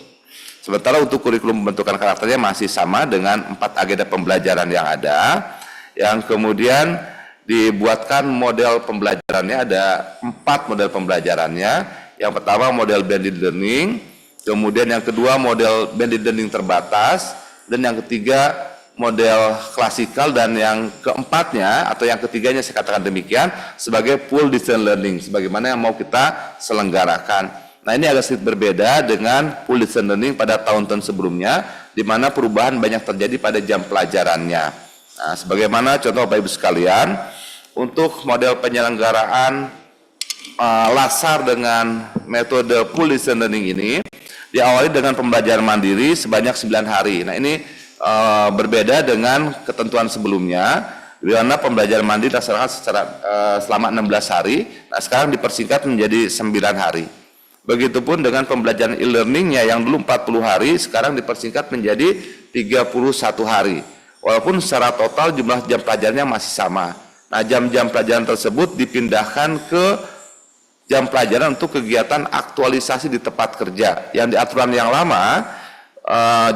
Sementara untuk kurikulum pembentukan karakternya masih sama dengan 4 agenda pembelajaran yang ada, yang kemudian dibuatkan model pembelajarannya, ada 4 model pembelajarannya. Yang pertama model blended learning, kemudian yang kedua model blended learning terbatas, dan yang ketiga model klasikal, dan yang keempatnya atau yang ketiganya saya katakan demikian sebagai full distance learning, sebagaimana yang mau kita selenggarakan. Nah, ini agak sedikit berbeda dengan full distance learning pada tahun-tahun sebelumnya, di mana perubahan banyak terjadi pada jam pelajarannya. Nah, sebagaimana contoh Bapak Ibu sekalian, untuk model penyelenggaraan laser dengan metode full distance learning ini diawali dengan pembelajaran mandiri sebanyak 9 hari. Nah, ini berbeda dengan ketentuan sebelumnya, di mana pembelajaran mandiri dilaksanakan selama 16 hari. Nah, sekarang dipersingkat menjadi 9 hari. Begitupun dengan pembelajaran e-learningnya yang dulu 40 hari, sekarang dipersingkat menjadi 31 hari. walaupun secara total jumlah jam pelajarannya masih sama. Nah, jam-jam pelajaran tersebut dipindahkan ke jam pelajaran untuk kegiatan aktualisasi di tempat kerja. Yang di aturan yang lama,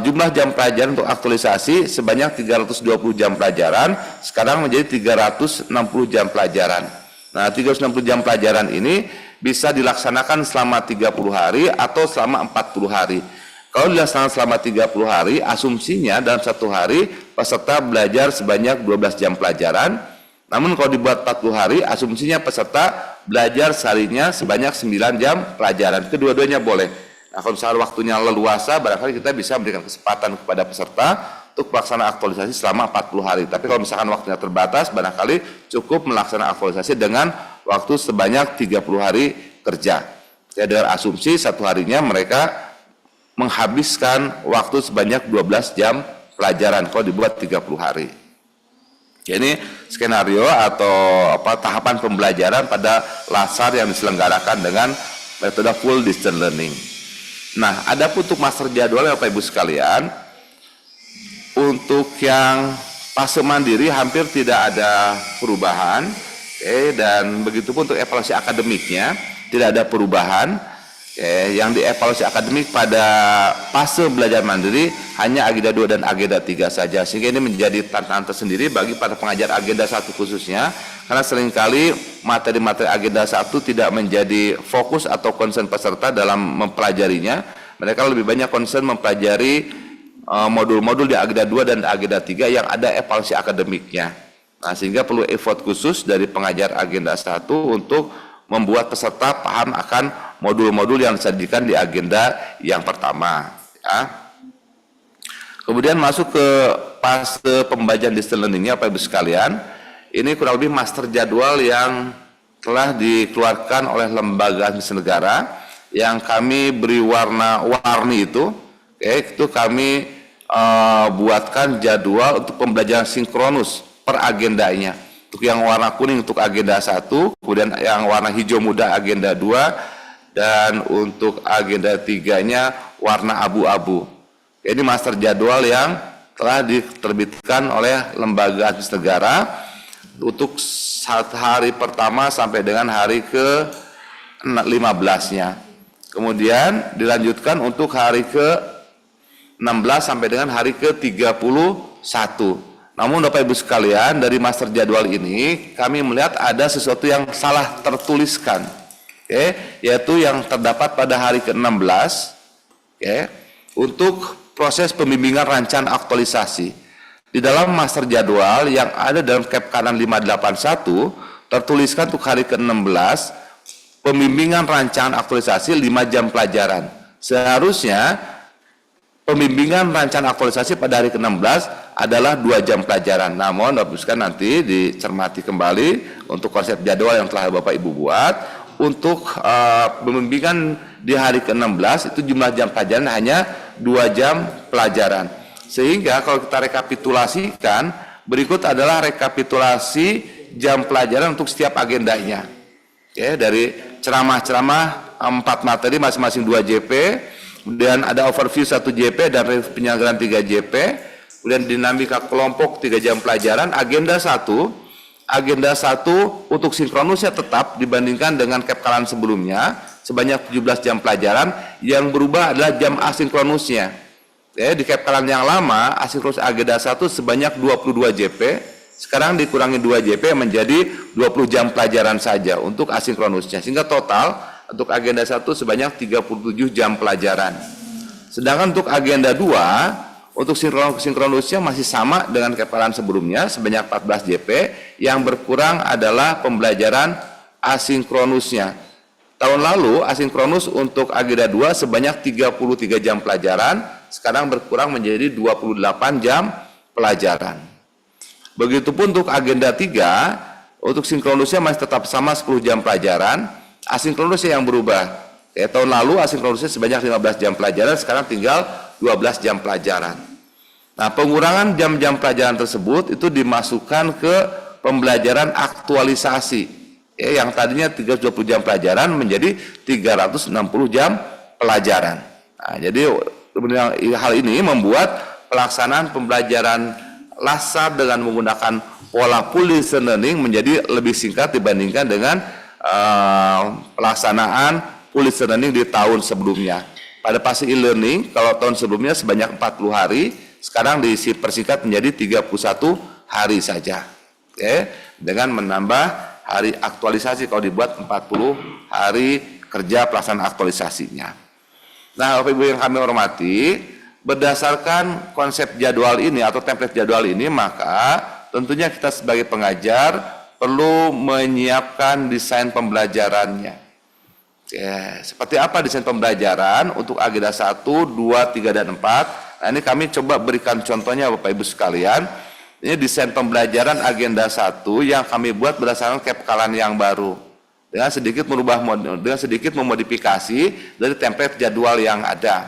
jumlah jam pelajaran untuk aktualisasi sebanyak 320 jam pelajaran, sekarang menjadi 360 jam pelajaran. Nah, 360 jam pelajaran ini bisa dilaksanakan selama 30 hari atau selama 40 hari. Kalau dilaksanakan selama 30 hari, asumsinya dalam satu hari peserta belajar sebanyak 12 jam pelajaran. Namun kalau dibuat 40 hari, asumsinya peserta belajar seharinya sebanyak 9 jam pelajaran. Kedua-duanya boleh. Nah, kalau misalnya waktunya leluasa, barangkali kita bisa memberikan kesempatan kepada peserta untuk pelaksanaan aktualisasi selama 40 hari. Tapi kalau misalkan waktunya terbatas, barangkali cukup melaksanakan aktualisasi dengan waktu sebanyak 30 hari kerja. Ya, dengan asumsi satu harinya mereka menghabiskan waktu sebanyak 12 jam pelajaran kalau dibuat 30 hari. Ya, ini skenario atau tahapan pembelajaran pada LASAR yang diselenggarakan dengan metode full distance learning. Nah, ada pun untuk master jadwal Bapak Ibu sekalian, untuk yang fase mandiri hampir tidak ada perubahan, dan begitu pun untuk evaluasi akademiknya tidak ada perubahan. Yang dievaluasi akademik pada fase belajar mandiri hanya agenda 2 dan agenda 3 saja, sehingga ini menjadi tantangan tersendiri bagi para pengajar agenda 1 khususnya, karena seringkali materi-materi agenda 1 tidak menjadi fokus atau concern peserta dalam mempelajarinya. Mereka lebih banyak concern mempelajari modul-modul di agenda 2 dan agenda 3 yang ada evaluasi akademiknya. Nah, sehingga perlu effort khusus dari pengajar agenda 1 untuk membuat peserta paham akan modul-modul yang disajikan di agenda yang pertama. Ya. Kemudian masuk ke fase pembelajaran distance learning-nya, Bapak Ibu sekalian. Ini kurang lebih master jadwal yang telah dikeluarkan oleh lembaga administrasi negara yang kami beri warna-warni itu. Itu kami buatkan jadwal untuk pembelajaran sinkronus per agendanya. Untuk yang warna kuning untuk agenda 1, kemudian yang warna hijau muda agenda 2, dan untuk agenda 3-nya warna abu-abu. Ini master jadwal yang telah diterbitkan oleh lembaga administrasi negara untuk hari pertama sampai dengan hari ke-15-nya. Kemudian dilanjutkan untuk hari ke-16 sampai dengan hari ke-31. Namun Bapak Ibu sekalian, dari master jadwal ini kami melihat ada sesuatu yang salah tertuliskan, yaitu yang terdapat pada hari ke-16, untuk proses pembimbingan rancangan aktualisasi. Di dalam master jadwal yang ada dalam cap kanan 581 tertuliskan untuk hari ke-16 pembimbingan rancangan aktualisasi 5 jam pelajaran. Seharusnya pembimbingan rancangan aktualisasi pada hari ke-16 adalah 2 jam pelajaran. Namun Bapak nanti dicermati kembali untuk konsep jadwal yang telah Bapak Ibu buat. Untuk pembimbingan di hari ke-16 itu jumlah jam pelajaran hanya 2 jam pelajaran. Sehingga kalau kita rekapitulasikan, berikut adalah rekapitulasi jam pelajaran untuk setiap agendanya. Dari ceramah-ceramah 4 materi masing-masing 2 JP, kemudian ada overview 1 JP dan penyelenggaraan 3 JP, kemudian dinamika kelompok 3 jam pelajaran. Agenda 1 untuk sinkronusnya tetap dibandingkan dengan cap kanan sebelumnya sebanyak 17 jam pelajaran, yang berubah adalah jam asinkronusnya. Di cap kanan yang lama asinkronus agenda 1 sebanyak 22 JP, sekarang dikurangi 2 JP menjadi 20 jam pelajaran saja untuk asinkronusnya, sehingga total untuk agenda 1 sebanyak 37 jam pelajaran. Sedangkan untuk agenda 2 untuk sinkronusnya masih sama dengan kepalan sebelumnya sebanyak 14 JP, yang berkurang adalah pembelajaran asinkronusnya. Tahun lalu asinkronus untuk agenda 2 sebanyak 33 jam pelajaran, sekarang berkurang menjadi 28 jam pelajaran. Begitupun untuk agenda 3, untuk sinkronusnya masih tetap sama 10 jam pelajaran, asinkronusnya yang berubah. Tahun lalu asinkronusnya sebanyak 15 jam pelajaran, sekarang tinggal 12 jam pelajaran. Nah, pengurangan jam-jam pelajaran tersebut itu dimasukkan ke pembelajaran aktualisasi, yang tadinya 320 jam pelajaran menjadi 360 jam pelajaran. Nah, jadi hal ini membuat pelaksanaan pembelajaran LASAR dengan menggunakan pola full distance learning menjadi lebih singkat dibandingkan dengan pelaksanaan full distance learning di tahun sebelumnya. Pada fase e-learning, kalau tahun sebelumnya sebanyak 40 hari, sekarang dipersingkat menjadi 31 hari saja. Oke, dengan menambah hari aktualisasi kalau dibuat 40 hari kerja pelaksanaan aktualisasinya. Nah, Bapak Ibu yang kami hormati, berdasarkan konsep jadwal ini atau template jadwal ini, maka tentunya kita sebagai pengajar perlu menyiapkan desain pembelajarannya. Ya, seperti apa desain pembelajaran untuk agenda 1, 2, 3, dan 4. Nah, ini kami coba berikan contohnya Bapak Ibu sekalian. Ini desain pembelajaran agenda 1 yang kami buat berdasarkan kepkalan yang baru. Dengan sedikit memodifikasi dari template jadwal yang ada.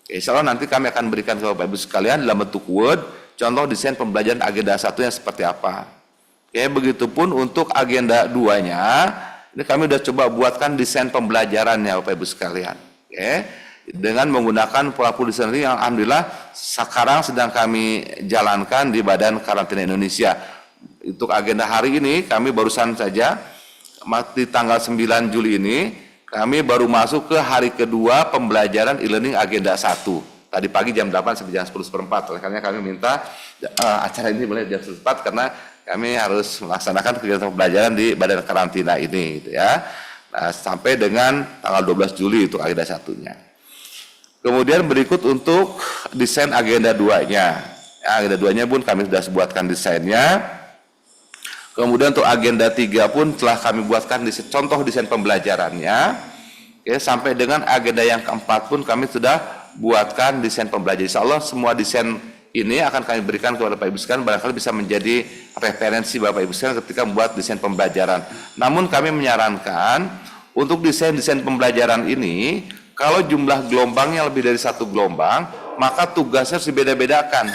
Oke, insya Allah nanti kami akan berikan ke Bapak Ibu sekalian dalam bentuk Word, contoh desain pembelajaran agenda 1-nya seperti apa. Oke, begitupun untuk agenda 2-nya, ini kami sudah coba buatkan desain pembelajarannya Bapak Ibu sekalian. Oke, dengan menggunakan pola desain yang alhamdulillah sekarang sedang kami jalankan di Badan Karantina Indonesia. Untuk agenda hari ini kami barusan saja di tanggal 9 Juli ini kami baru masuk ke hari kedua pembelajaran e-learning agenda 1. Tadi pagi jam 8 sampai jam 10:04. Oleh karena kami minta acara ini mulai jam 10:04 karena kami harus melaksanakan kegiatan pembelajaran di Badan Karantina ini gitu ya. Nah, sampai dengan tanggal 12 Juli itu agenda 1-nya. Kemudian berikut untuk desain agenda 2-nya. Ya, agenda 2-nya pun kami sudah buatkan desainnya. Kemudian untuk agenda 3 pun telah kami buatkan contoh desain pembelajarannya. Oke, sampai dengan agenda yang keempat pun kami sudah buatkan desain pembelajaran. Insya Allah semua desain ini akan kami berikan kepada Bapak Ibu sekalian, barangkali bisa menjadi referensi Bapak Ibu sekalian ketika membuat desain pembelajaran. Namun kami menyarankan untuk desain-desain pembelajaran ini, kalau jumlah gelombangnya lebih dari 1 gelombang, maka tugasnya harus dibeda-bedakan.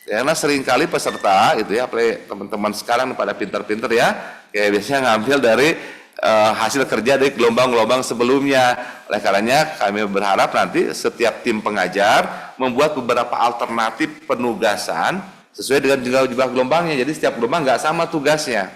Karena seringkali peserta itu ya, teman-teman sekarang pada pinter-pinter ya, kayak biasanya ngambil dari hasil kerja dari gelombang-gelombang sebelumnya. Oleh karenanya kami berharap nanti setiap tim pengajar membuat beberapa alternatif penugasan sesuai dengan jumlah gelombangnya. Jadi setiap gelombang nggak sama tugasnya.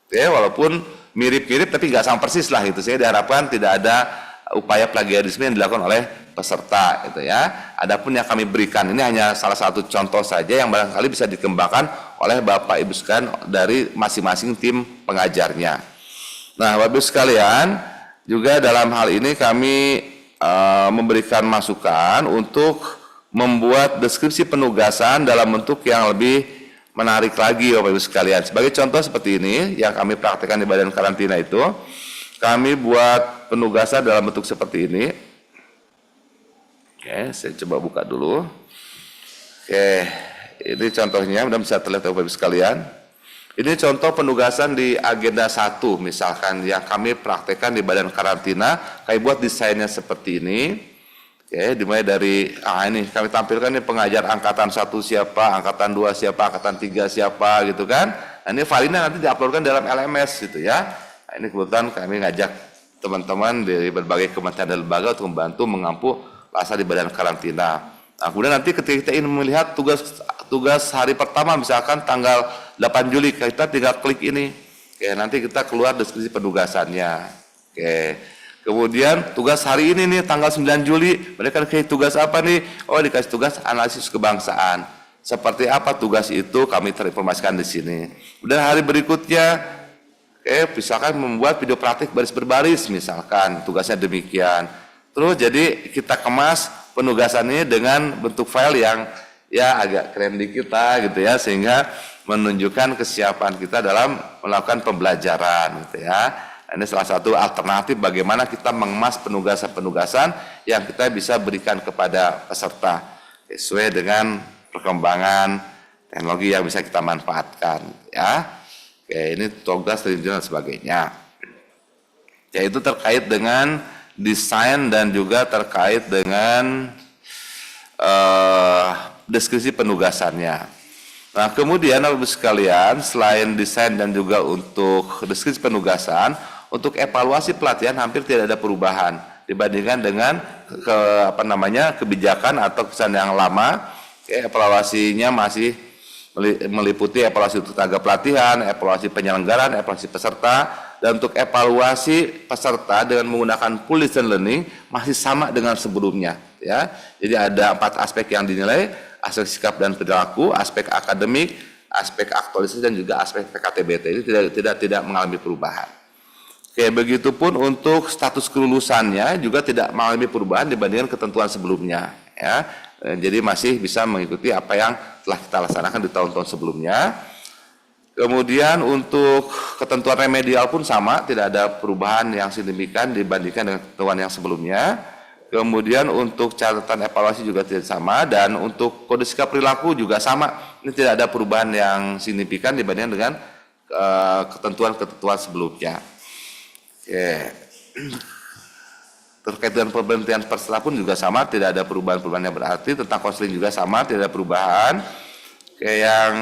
Ya, walaupun mirip-mirip tapi nggak sama persis lah itu. Saya diharapkan tidak ada upaya plagiarisme yang dilakukan oleh peserta itu ya. Adapun yang kami berikan ini hanya salah satu contoh saja yang barangkali bisa dikembangkan oleh Bapak Ibu sekalian dari masing-masing tim pengajarnya. Nah, Bapak Ibu sekalian, juga dalam hal ini kami memberikan masukan untuk membuat deskripsi penugasan dalam bentuk yang lebih menarik lagi Bapak Ibu sekalian. Sebagai contoh seperti ini yang kami praktekkan di Badan Karantina itu, kami buat penugasan dalam bentuk seperti ini. Oke, saya coba buka dulu. Oke, ini contohnya, mudah bisa terlihat Bapak Ibu sekalian. Ini contoh penugasan di agenda 1 misalkan yang kami praktekkan di Badan Karantina. Kami buat desainnya seperti ini. Oke, dimulai dari ini kami tampilkan nih pengajar angkatan 1 siapa, angkatan 2 siapa, angkatan 3 siapa gitu kan. Nah, ini filenya nanti diuploadkan dalam LMS gitu ya. Nah, ini kebetulan kami ngajak teman-teman dari berbagai kementerian dan lembaga untuk membantu mengampu LASAR di Badan Karantina. Nah, kemudian nanti ketika kita ingin melihat tugas hari pertama misalkan tanggal 8 Juli, kita tinggal klik ini. Oke, nanti kita keluar deskripsi penugasannya. Oke. Kemudian tugas hari ini nih tanggal 9 Juli, mereka dikasih tugas apa nih? Oh, dikasih tugas analisis kebangsaan. Seperti apa tugas itu kami terinformasikan di sini. Kemudian hari berikutnya, misalkan membuat video praktik baris berbaris misalkan, tugasnya demikian. Terus jadi kita kemas penugasannya dengan bentuk file yang ya agak keren dikit lah gitu ya, sehingga menunjukkan kesiapan kita dalam melakukan pembelajaran gitu ya. Ini salah satu alternatif bagaimana kita mengemas penugasan-penugasan yang kita bisa berikan kepada peserta sesuai dengan perkembangan teknologi yang bisa kita manfaatkan ya. Oke, ini tugas dan sebagainya. Yaitu terkait dengan desain dan juga terkait dengan deskripsi penugasannya. Nah, kemudian Bapak Ibu sekalian, selain desain dan juga untuk deskripsi penugasan, untuk evaluasi pelatihan hampir tidak ada perubahan dibandingkan dengan kebijakan atau kesan yang lama. Evaluasinya masih meliputi evaluasi untuk tenaga pelatihan, evaluasi penyelenggaraan, evaluasi peserta, dan untuk evaluasi peserta dengan menggunakan full distance learning masih sama dengan sebelumnya, ya. Jadi ada 4 aspek yang dinilai: aspek sikap dan perilaku, aspek akademik, aspek aktualisasi, dan juga aspek PKTBT. Ini tidak mengalami perubahan. Oke, begitupun untuk status kelulusannya juga tidak mengalami perubahan dibandingkan ketentuan sebelumnya, ya. Jadi masih bisa mengikuti apa yang telah kita laksanakan di tahun-tahun sebelumnya. Kemudian untuk ketentuan remedial pun sama, tidak ada perubahan yang signifikan dibandingkan dengan ketentuan yang sebelumnya. Kemudian untuk catatan evaluasi juga tidak sama, dan untuk kode sikap perilaku juga sama. Ini tidak ada perubahan yang signifikan dibandingkan dengan ketentuan-ketentuan sebelumnya. Oke. Terkait dengan pemberhentian peserta pun juga sama, tidak ada perubahan-perubahan yang berarti. Tentang konseling juga sama, tidak ada perubahan. Kayak yang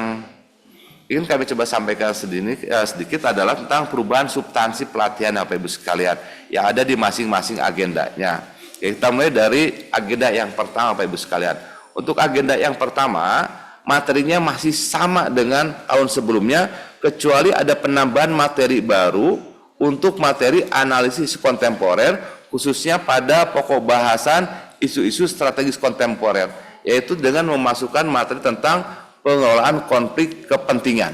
ingin kami coba sampaikan sedikit adalah tentang perubahan substansi pelatihan Bapak Ibu sekalian yang ada di masing-masing agendanya. Kita mulai dari agenda yang pertama Bapak Ibu sekalian. Untuk agenda yang pertama, materinya masih sama dengan tahun sebelumnya, kecuali ada penambahan materi baru untuk materi analisis kontemporer, khususnya pada pokok bahasan isu-isu strategis kontemporer, yaitu dengan memasukkan materi tentang pengelolaan konflik kepentingan.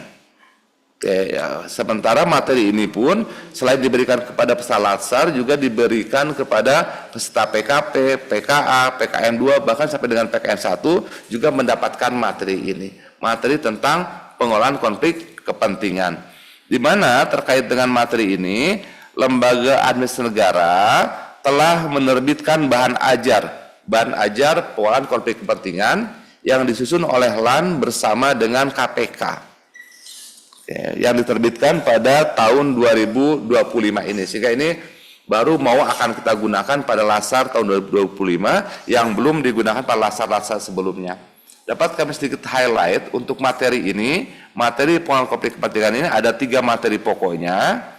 Oke, ya. Sementara materi ini pun selain diberikan kepada peserta latsar, juga diberikan kepada peserta PKP, PKA, PKN 2, bahkan sampai dengan PKN 1 juga mendapatkan materi ini. Materi tentang pengelolaan konflik kepentingan. Di mana terkait dengan materi ini, Lembaga Administrasi Negara telah menerbitkan bahan ajar pengelolaan konflik kepentingan yang disusun oleh LAN bersama dengan KPK, yang diterbitkan pada tahun 2025 ini. Sehingga ini baru akan kita gunakan pada lasar tahun 2025 yang belum digunakan pada lasar-lasar sebelumnya. Dapat kami sedikit highlight untuk materi ini. Materi pengelolaan konflik kepentingan ini ada 3 materi pokoknya.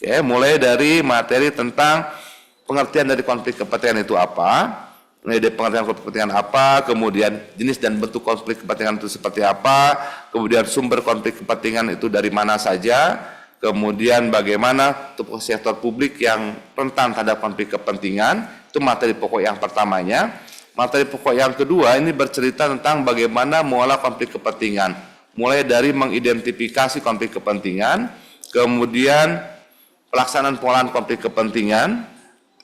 Mulai dari materi tentang pengertian dari konflik kepentingan itu apa, mulai dari pengertian konflik kepentingan apa, kemudian jenis dan bentuk konflik kepentingan itu seperti apa, kemudian sumber konflik kepentingan itu dari mana saja, kemudian bagaimana sektor publik yang rentan terhadap konflik kepentingan. Itu materi pokok yang pertamanya. Materi pokok yang kedua ini bercerita tentang bagaimana mengolah konflik kepentingan, mulai dari mengidentifikasi konflik kepentingan, kemudian pelaksanaan pengolahan konflik kepentingan,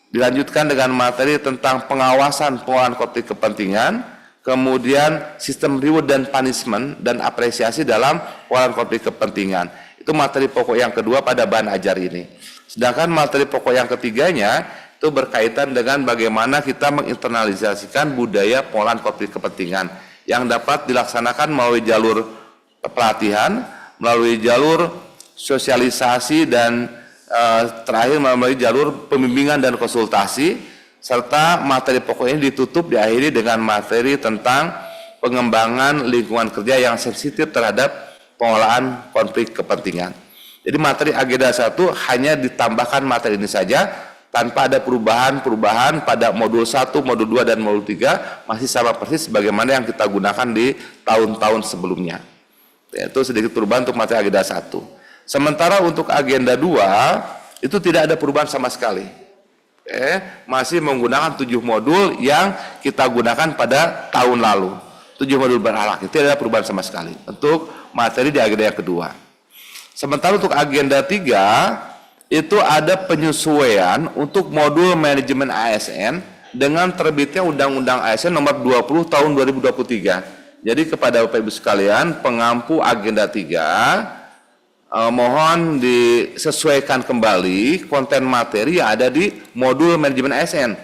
dilanjutkan dengan materi tentang pengawasan pengolahan konflik kepentingan, kemudian sistem reward dan punishment dan apresiasi dalam pengolahan konflik kepentingan. Itu materi pokok yang kedua pada bahan ajar ini. Sedangkan materi pokok yang ketiganya itu berkaitan dengan bagaimana kita menginternalisasikan budaya pengolahan konflik kepentingan yang dapat dilaksanakan melalui jalur pelatihan, melalui jalur sosialisasi, dan terakhir melalui jalur pembimbingan dan konsultasi, serta materi pokok ini diakhiri dengan materi tentang pengembangan lingkungan kerja yang sensitif terhadap pengolahan konflik kepentingan. Jadi materi agenda 1 hanya ditambahkan materi ini saja, tanpa ada perubahan pada modul 1, modul 2, dan modul 3 masih sama persis sebagaimana yang kita gunakan di tahun-tahun sebelumnya. Itu sedikit perubahan untuk materi agenda 1. Sementara untuk agenda 2 itu tidak ada perubahan sama sekali. Masih menggunakan 7 modul yang kita gunakan pada tahun lalu. 7 modul berakhlak, tidak ada perubahan sama sekali untuk materi di agenda yang kedua. Sementara untuk agenda 3 itu ada penyesuaian untuk modul manajemen ASN dengan terbitnya Undang-Undang ASN nomor 20 tahun 2023. Jadi kepada Bapak Ibu sekalian, pengampu agenda 3, mohon disesuaikan kembali konten materi yang ada di modul manajemen ASN.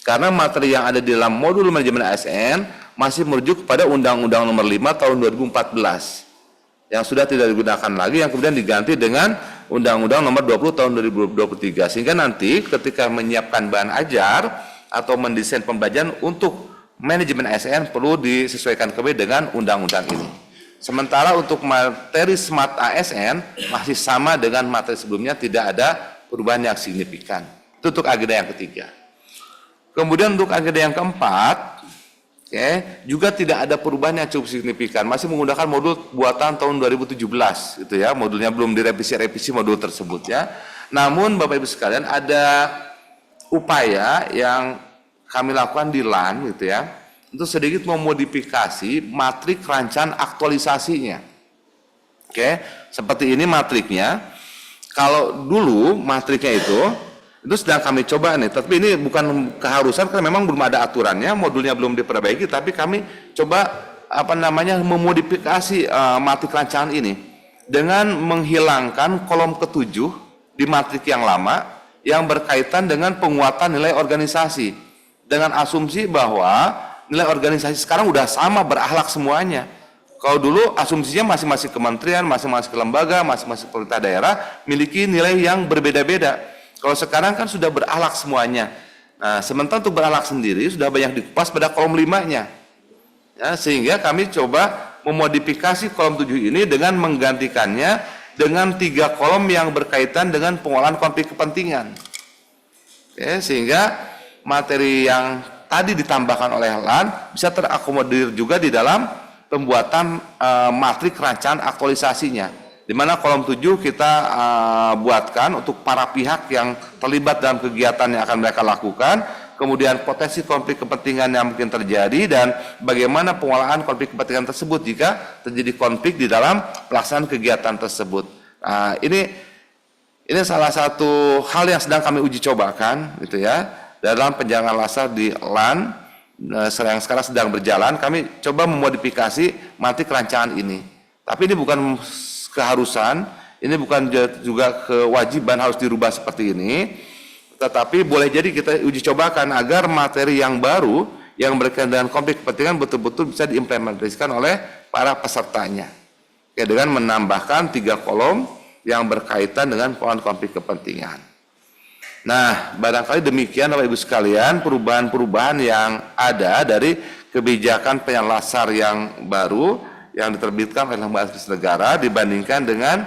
Karena materi yang ada di dalam modul manajemen ASN masih merujuk kepada Undang-Undang nomor 5 tahun 2014 yang sudah tidak digunakan lagi, yang kemudian diganti dengan Undang-Undang nomor 20 tahun 2023. Sehingga nanti ketika menyiapkan bahan ajar atau mendesain pembelajaran untuk manajemen ASN perlu disesuaikan kembali dengan undang-undang ini. Sementara untuk materi Smart ASN masih sama dengan materi sebelumnya, tidak ada perubahan yang signifikan. Itu untuk agenda yang ketiga. Kemudian untuk agenda yang keempat, Oke, juga tidak ada perubahan yang cukup signifikan. Masih menggunakan modul buatan tahun 2017, gitu ya. Modulnya belum direvisi modul tersebut ya. Namun Bapak Ibu sekalian ada upaya yang kami lakukan di LAN, gitu ya, untuk sedikit memodifikasi matrik rancangan aktualisasinya. Oke, seperti ini matriknya. Kalau dulu matriknya itu sedang kami coba nih, tapi ini bukan keharusan karena memang belum ada aturannya, modulnya belum diperbaiki, tapi kami coba memodifikasi matrik rancangan ini dengan menghilangkan kolom ketujuh di matrik yang lama yang berkaitan dengan penguatan nilai organisasi dengan asumsi bahwa nilai organisasi sekarang udah sama berakhlak semuanya. Kalau dulu asumsinya masing-masing kementerian, masing-masing lembaga, masing-masing pemerintah daerah miliki nilai yang berbeda-beda. Kalau sekarang kan sudah berakhlak semuanya. Nah, sementara untuk berakhlak sendiri sudah banyak dikupas pada kolom 5-nya. Ya, sehingga kami coba memodifikasi kolom 7 ini dengan menggantikannya dengan 3 kolom yang berkaitan dengan pengolahan konflik kepentingan. Oke, sehingga materi yang tadi ditambahkan oleh LAN bisa terakomodir juga di dalam pembuatan matrik rancangan aktualisasinya, di mana kolom 7 kita buatkan untuk para pihak yang terlibat dalam kegiatan yang akan mereka lakukan, kemudian potensi konflik kepentingan yang mungkin terjadi dan bagaimana pengolahan konflik kepentingan tersebut jika terjadi konflik di dalam pelaksanaan kegiatan tersebut. Nah, ini salah satu hal yang sedang kami uji cobakan, gitu ya, dalam penjangan laser di LAN. Yang sekarang sedang berjalan, kami coba memodifikasi matrik rancangan ini. Tapi ini bukan keharusan, ini bukan juga kewajiban harus dirubah seperti ini, tetapi boleh jadi kita uji cobakan agar materi yang baru yang berkaitan dengan konflik kepentingan betul-betul bisa diimplementasikan oleh para pesertanya. Ya, dengan menambahkan 3 kolom yang berkaitan dengan konflik kepentingan. Nah, barangkali demikian Bapak Ibu sekalian perubahan-perubahan yang ada dari kebijakan penyelasar yang baru yang diterbitkan oleh Lembaga Antirasuah Negara dibandingkan dengan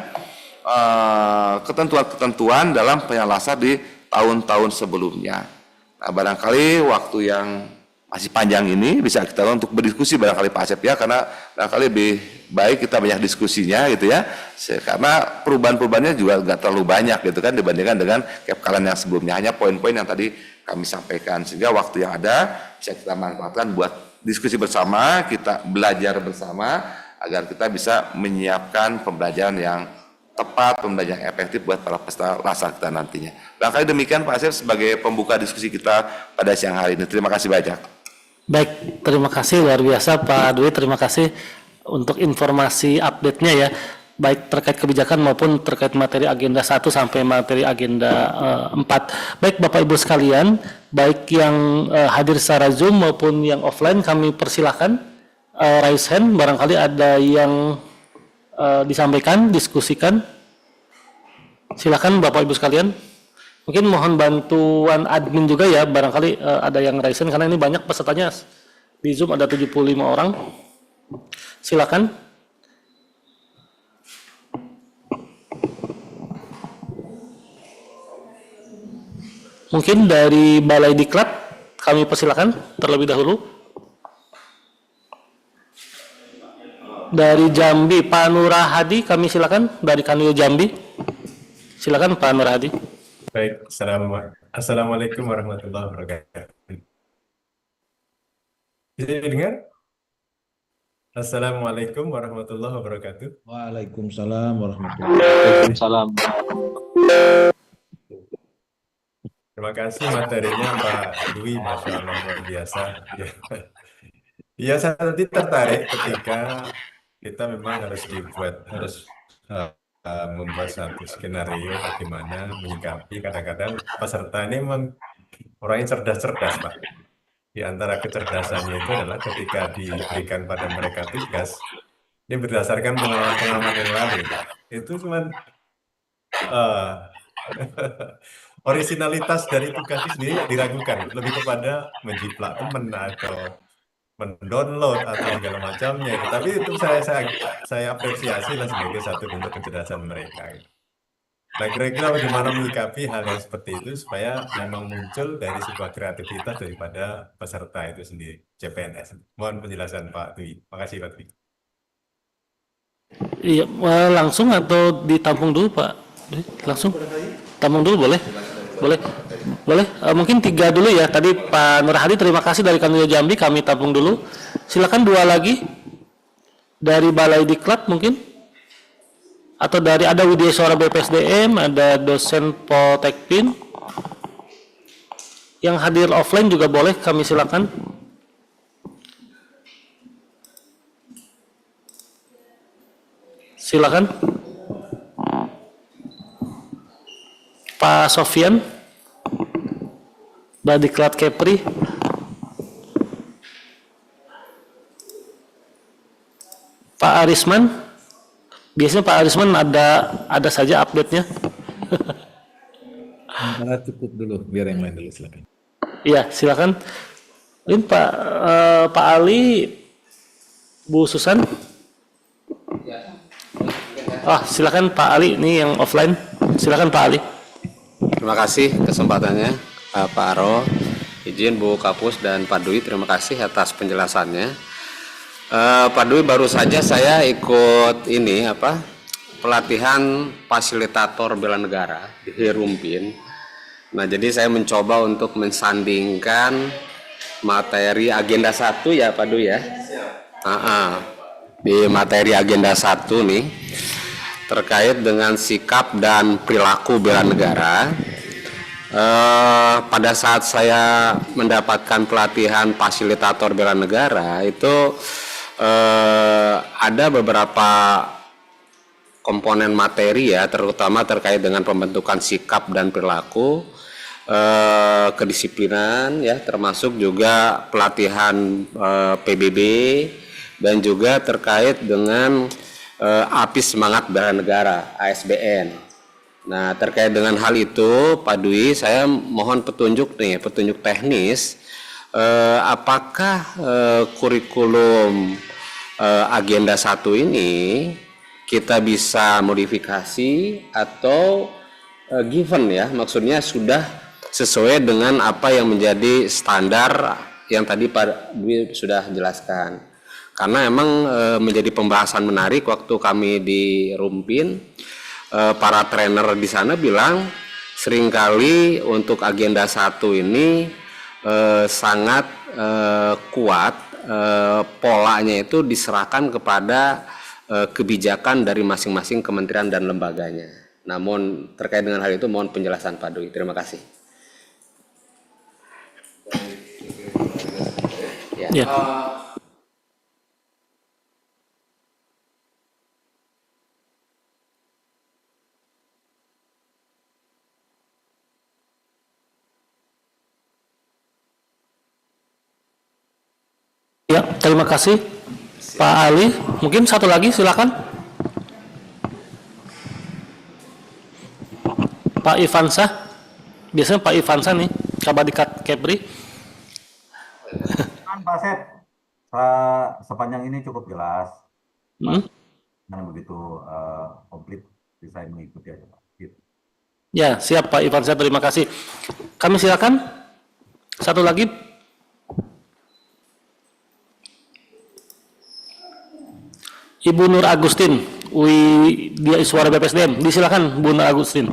ketentuan-ketentuan dalam penyelasar di tahun-tahun sebelumnya. Nah, barangkali waktu yang masih panjang ini bisa kita untuk berdiskusi barangkali Pak Asep ya, karena barangkali lebih baik kita banyak diskusinya gitu ya, karena perubahan-perubahannya juga nggak terlalu banyak gitu kan dibandingkan dengan kalian yang sebelumnya, hanya poin-poin yang tadi kami sampaikan, sehingga waktu yang ada bisa kita manfaatkan buat diskusi bersama, kita belajar bersama agar kita bisa menyiapkan pembelajaran yang tepat, pembelajaran yang efektif buat para peserta laser kita nantinya. Barangkali demikian Pak Asep sebagai pembuka diskusi kita pada siang hari ini. Terima kasih banyak.
Baik, terima kasih luar biasa Pak Dwi, terima kasih untuk informasi update-nya ya, baik terkait kebijakan maupun terkait materi agenda 1 sampai materi agenda 4. Baik Bapak Ibu sekalian, baik yang hadir secara Zoom maupun yang offline, kami persilahkan raise hand, barangkali ada yang disampaikan, diskusikan. Silakan Bapak Ibu sekalian. Mungkin mohon bantuan admin juga ya, barangkali ada yang raise hand, karena ini banyak pesertanya di Zoom, ada 75 orang. Silakan. Mungkin dari Balai Diklat kami persilakan terlebih dahulu. Dari Jambi, Pak Nur Hadi kami silakan, dari Kanwil Jambi. Silakan Pak Nur Hadi.
Baik, Assalamualaikum warahmatullahi wabarakatuh. Bisa didengar? Assalamualaikum warahmatullahi wabarakatuh.
Waalaikumsalam warahmatullahi wabarakatuh.
Terima kasih materinya Pak Dwi, Masya Allah luar biasa. Ya, saya nanti tertarik ketika kita memang harus membuat satu skenario bagaimana menyikapi kadang-kadang peserta ini memang orangnya cerdas-cerdas Pak. Di antara kecerdasannya itu adalah ketika diberikan pada mereka tugas, ini berdasarkan pengalaman yang lalu, itu cuma originalitas dari tugas itu sendiri diragukan, lebih kepada menjiplak teman atau mendownload atau segala macamnya. Tapi itu saya apresiasi lah sebagai satu bentuk kecerdasan mereka. Nah, kira-kira bagaimana menyikapi hal yang seperti itu supaya memang muncul dari sebuah kreativitas daripada peserta itu sendiri, CPNS. Mohon penjelasan Pak Dwi. Makasih Pak Dwi.
Iya, langsung atau ditampung dulu Pak? Langsung? Tampung dulu boleh? Boleh? Boleh? Mungkin 3 dulu ya. Tadi Pak Nur Hadi terima kasih dari Kanwil Jambi, kami tampung dulu. Silakan 2 lagi. Dari Balai Diklat mungkin? Atau dari ada Widya Suara BPSDM, ada dosen Poltekpin. Yang hadir offline juga boleh, kami silakan. Silakan. Pak Sofian, Badiklat Kepri. Pak Arisman. Biasanya Pak Arisman ada saja update-nya.
Sementara cukup dulu, biar yang lain dulu silakan.
Iya, silakan. Ini Pak Ali, Bu Susan. Silakan Pak Ali, ini yang offline. Silakan Pak Ali.
Terima kasih kesempatannya Pak Aro. Izin Bu Kapus dan Pak Dwi, terima kasih atas penjelasannya. Pak Dwi, baru saja saya ikut pelatihan fasilitator bela negara di Rumpin. Nah, jadi saya mencoba untuk mensandingkan materi agenda 1 ya Pak Dwi ya. Di materi agenda 1 nih terkait dengan sikap dan perilaku bela negara. Pada saat saya mendapatkan pelatihan fasilitator bela negara itu ada beberapa komponen materi ya, terutama terkait dengan pembentukan sikap dan perilaku, kedisiplinan ya, termasuk juga pelatihan PBB dan juga terkait dengan APIS Semangat Bela Negara ASBN. Nah, terkait dengan hal itu Pak Dwi, saya mohon petunjuk teknis. Apakah kurikulum agenda 1 ini kita bisa modifikasi atau given ya, maksudnya sudah sesuai dengan apa yang menjadi standar yang tadi Pak Dwi sudah jelaskan. Karena emang menjadi pembahasan menarik waktu kami di Rumpin, para trainer di sana bilang seringkali untuk agenda 1 ini sangat kuat, polanya itu diserahkan kepada kebijakan dari masing-masing kementerian dan lembaganya. Namun terkait dengan hal itu mohon penjelasan Pak Dwi. Terima kasih.
Ya. Ya, terima kasih Pak Ali. Mungkin satu lagi silakan. Pak Ivansah. Biasanya Pak Ivansah nih, Kabadikat Kepri.
Pak Sep, sepanjang ini cukup jelas. Karena begitu komplit, bisa mengikuti aja Pak. Gitu.
Ya, siap Pak Ivansah, terima kasih. Kami silakan. Satu lagi. Ibu Nur Agustin, Widya Suara BPSDM. Disilakan Bu Nur Agustin.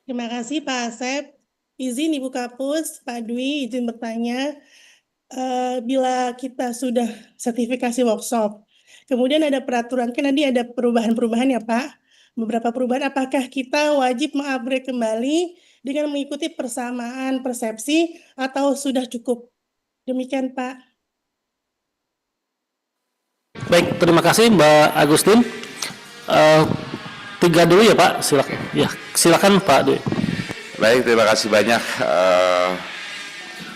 Terima kasih Pak Asep. Izin Ibu Kapus, Pak Dwi, izin bertanya. Bila kita sudah sertifikasi workshop, kemudian ada peraturan, kan nanti ada perubahan-perubahan ya Pak. Beberapa perubahan, apakah kita wajib mengupgrade kembali dengan mengikuti persamaan persepsi atau sudah cukup? Demikian Pak.
Baik, terima kasih Mbak Agustin. 3 dulu ya Pak, silakan. Ya, silakan Pak Dwi.
Baik, terima kasih banyak